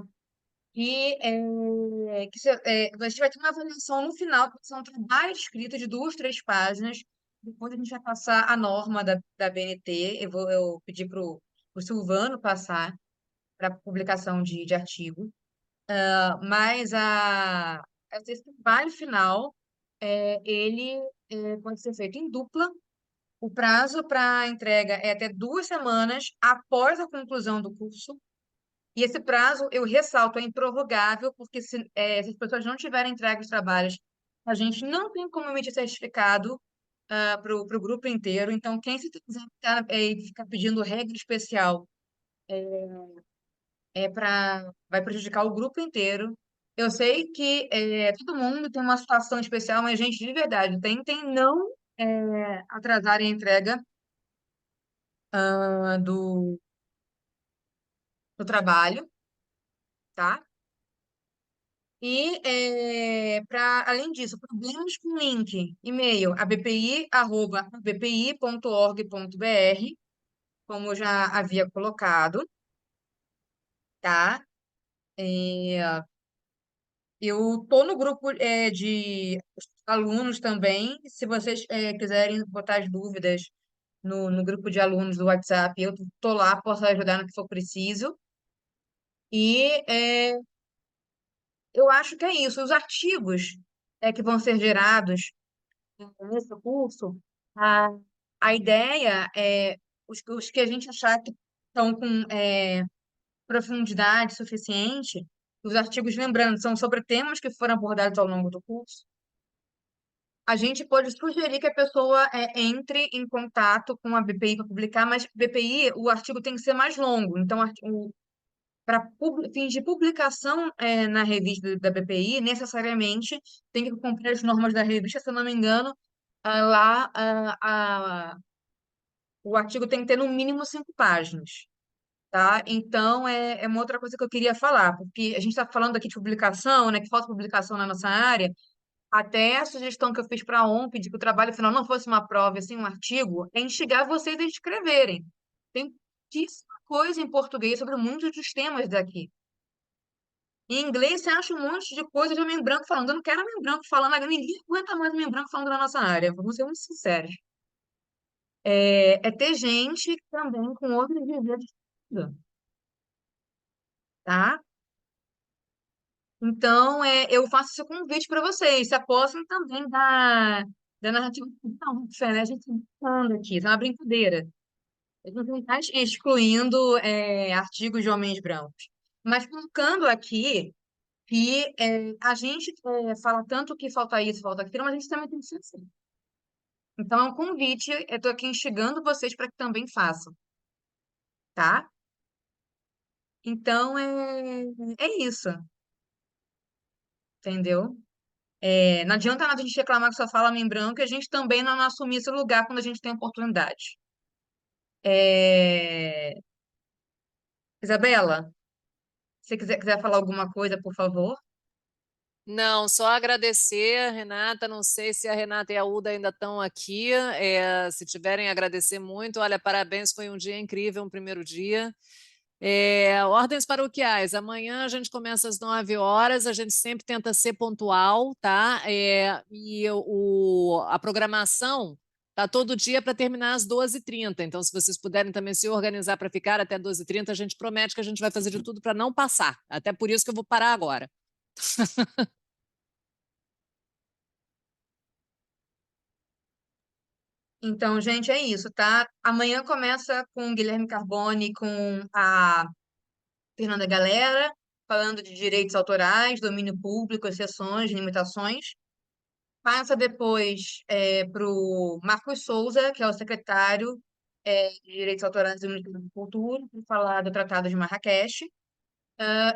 gente vai ter uma avaliação no final, que são um trabalho escrito de 2, 3 páginas. Depois a gente vai passar a norma da BNT. Eu pedi para o Silvano passar para publicação de artigo. Mas esse trabalho final, ele pode ser feito em dupla. O prazo para entrega é até 2 semanas após a conclusão do curso. E esse prazo, eu ressalto, é improrrogável, porque se as pessoas não tiverem entregue os trabalhos, a gente não tem como emitir certificado para o grupo inteiro. Então, quem se quiser ficar pedindo regra especial vai prejudicar o grupo inteiro. Eu sei que todo mundo tem uma situação especial, mas, gente, de verdade, tentem não atrasarem a entrega do trabalho, tá? E, além disso, problemas com link, e-mail, abpi@abpi.org.br, como eu já havia colocado, tá? É, eu tô no grupo de alunos também. Se vocês quiserem botar as dúvidas no grupo de alunos do WhatsApp, eu tô lá, posso ajudar no que for preciso. E eu acho que é isso. Os artigos que vão ser gerados nesse curso, a, a ideia é os que a gente achar que estão com profundidade suficiente, os artigos, lembrando, são sobre temas que foram abordados ao longo do curso. A gente pode sugerir que a pessoa entre em contato com a BPI para publicar, mas BPI, o artigo tem que ser mais longo. Então, para fins de publicação na revista da BPI, necessariamente tem que cumprir as normas da revista, se eu não me engano, lá o artigo tem que ter no mínimo 5 páginas, tá? Então, é uma outra coisa que eu queria falar, porque a gente está falando aqui de publicação, né, que falta publicação na nossa área. Até a sugestão que eu fiz para a OMP de que o trabalho final não fosse uma prova, assim, um artigo, é instigar vocês a escreverem. Tem muitíssima coisa em português sobre muitos dos temas daqui. Em inglês, você acha um monte de coisa de homem branco falando. Eu não quero homem branco falando, ninguém aguenta mais homem branco falando da nossa área, vamos ser muito sinceros. É ter gente também com outros dizeres, tá? Então, eu faço esse convite para vocês. Se apossem também da narrativa. Não, Fé, a gente está brincando aqui, isso é uma brincadeira. A gente não está excluindo artigos de homens brancos. Mas colocando aqui que a gente fala tanto que falta isso, falta aquilo, mas a gente também tem que ser assim. Então, é um convite, eu estou aqui instigando vocês para que também façam, tá? Então, é isso, entendeu? Não adianta nada a gente reclamar que só fala homem branco e a gente também não assumir esse lugar quando a gente tem oportunidade. É, Isabela, se você quiser falar alguma coisa, por favor. Não, só agradecer, Renata. Não sei se a Renata e a Uda ainda estão aqui. Se tiverem, agradecer muito. Olha, parabéns, foi um dia incrível, um primeiro dia. Ordens paroquiais. Amanhã a gente começa às 9 horas. A gente sempre tenta ser pontual, tá? A programação tá todo dia para terminar às 12h30. Então, se vocês puderem também se organizar para ficar até 12h30, a gente promete que a gente vai fazer de tudo para não passar. Até por isso que eu vou parar agora. Então, gente, é isso, tá? Amanhã começa com o Guilherme Carbone, com a Fernanda Galera, falando de direitos autorais, domínio público, exceções, limitações. Passa depois para o Marcos Souza, que é o secretário de Direitos Autorais do Ministério da Cultura, para falar do Tratado de Marrakech.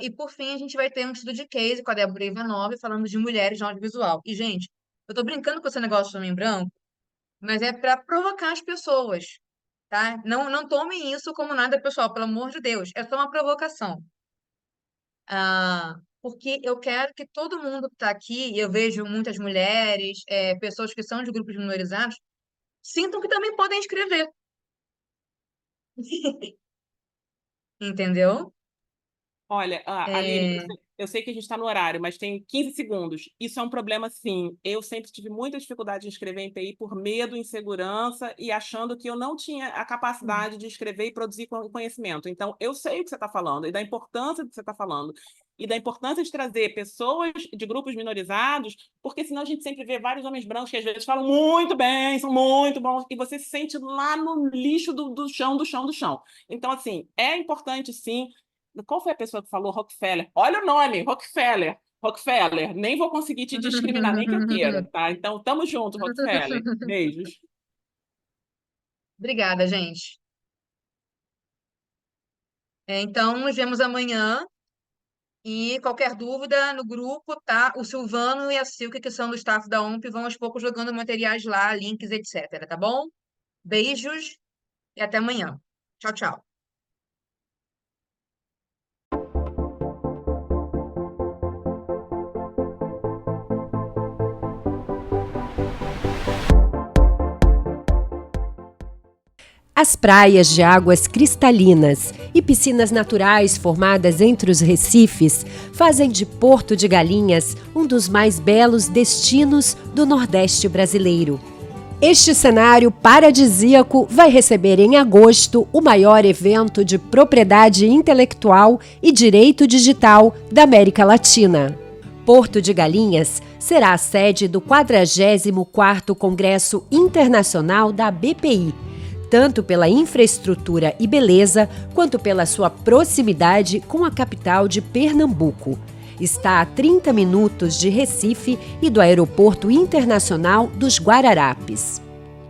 E, por fim, a gente vai ter um estudo de case com a Débora Ivanov, falando de mulheres no audiovisual. E, gente, eu tô brincando com esse negócio do homem branco, mas é para provocar as pessoas, tá? Não tomem isso como nada pessoal, pelo amor de Deus. É só uma provocação. porque eu quero que todo mundo que está aqui, e eu vejo muitas mulheres, pessoas que são de grupos minorizados, sintam que também podem escrever. Entendeu? Olha, Aline, eu sei que a gente está no horário, mas tem 15 segundos. Isso é um problema, sim. Eu sempre tive muita dificuldade em escrever em TI por medo, insegurança e achando que eu não tinha a capacidade de escrever e produzir conhecimento. Então, eu sei o que você está falando e da importância do que você está falando e da importância de trazer pessoas de grupos minorizados, porque senão a gente sempre vê vários homens brancos que às vezes falam muito bem, são muito bons, e você se sente lá no lixo do chão, do chão, do chão. Então, assim, é importante, sim. Qual foi a pessoa que falou Rockefeller? Olha o nome, Rockefeller. Rockefeller. Nem vou conseguir te discriminar, nem que eu queira, tá? Então, tamo junto, Rockefeller. Beijos. Obrigada, gente. Então, nos vemos amanhã. E qualquer dúvida no grupo, tá? O Silvano e a Silke, que são do staff da OMP, vão aos poucos jogando materiais lá, links, etc. Tá bom? Beijos e até amanhã. Tchau, tchau. As praias de águas cristalinas e piscinas naturais formadas entre os recifes fazem de Porto de Galinhas um dos mais belos destinos do Nordeste brasileiro. Este cenário paradisíaco vai receber em agosto o maior evento de propriedade intelectual e direito digital da América Latina. Porto de Galinhas será a sede do 44º Congresso Internacional da BPI, tanto pela infraestrutura e beleza, quanto pela sua proximidade com a capital de Pernambuco. Está a 30 minutos de Recife e do Aeroporto Internacional dos Guararapes.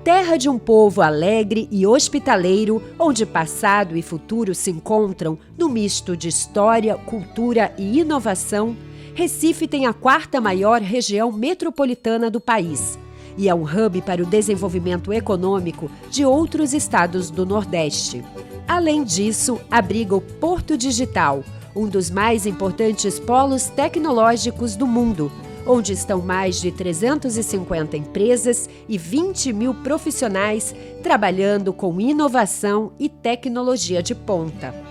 Terra de um povo alegre e hospitaleiro, onde passado e futuro se encontram no misto de história, cultura e inovação, Recife tem a 4ª maior região metropolitana do país e é um hub para o desenvolvimento econômico de outros estados do Nordeste. Além disso, abriga o Porto Digital, um dos mais importantes polos tecnológicos do mundo, onde estão mais de 350 empresas e 20 mil profissionais trabalhando com inovação e tecnologia de ponta.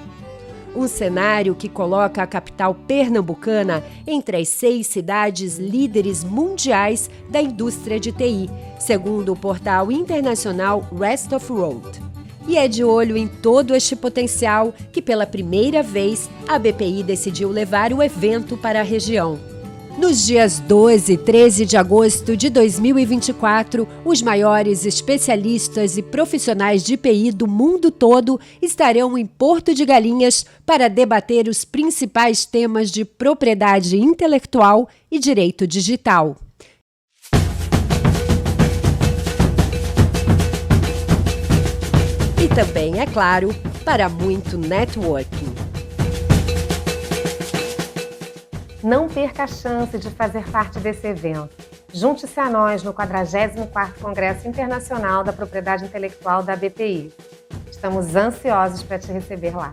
Um cenário que coloca a capital pernambucana entre as 6 cidades líderes mundiais da indústria de TI, segundo o portal internacional Rest of World. E é de olho em todo este potencial que, pela primeira vez, a BPI decidiu levar o evento para a região. Nos dias 12 e 13 de agosto de 2024, os maiores especialistas e profissionais de TI do mundo todo estarão em Porto de Galinhas para debater os principais temas de propriedade intelectual e direito digital. E também, é claro, para muito networking. Não perca a chance de fazer parte desse evento. Junte-se a nós no 44º Congresso Internacional da Propriedade Intelectual da BPI. Estamos ansiosos para te receber lá.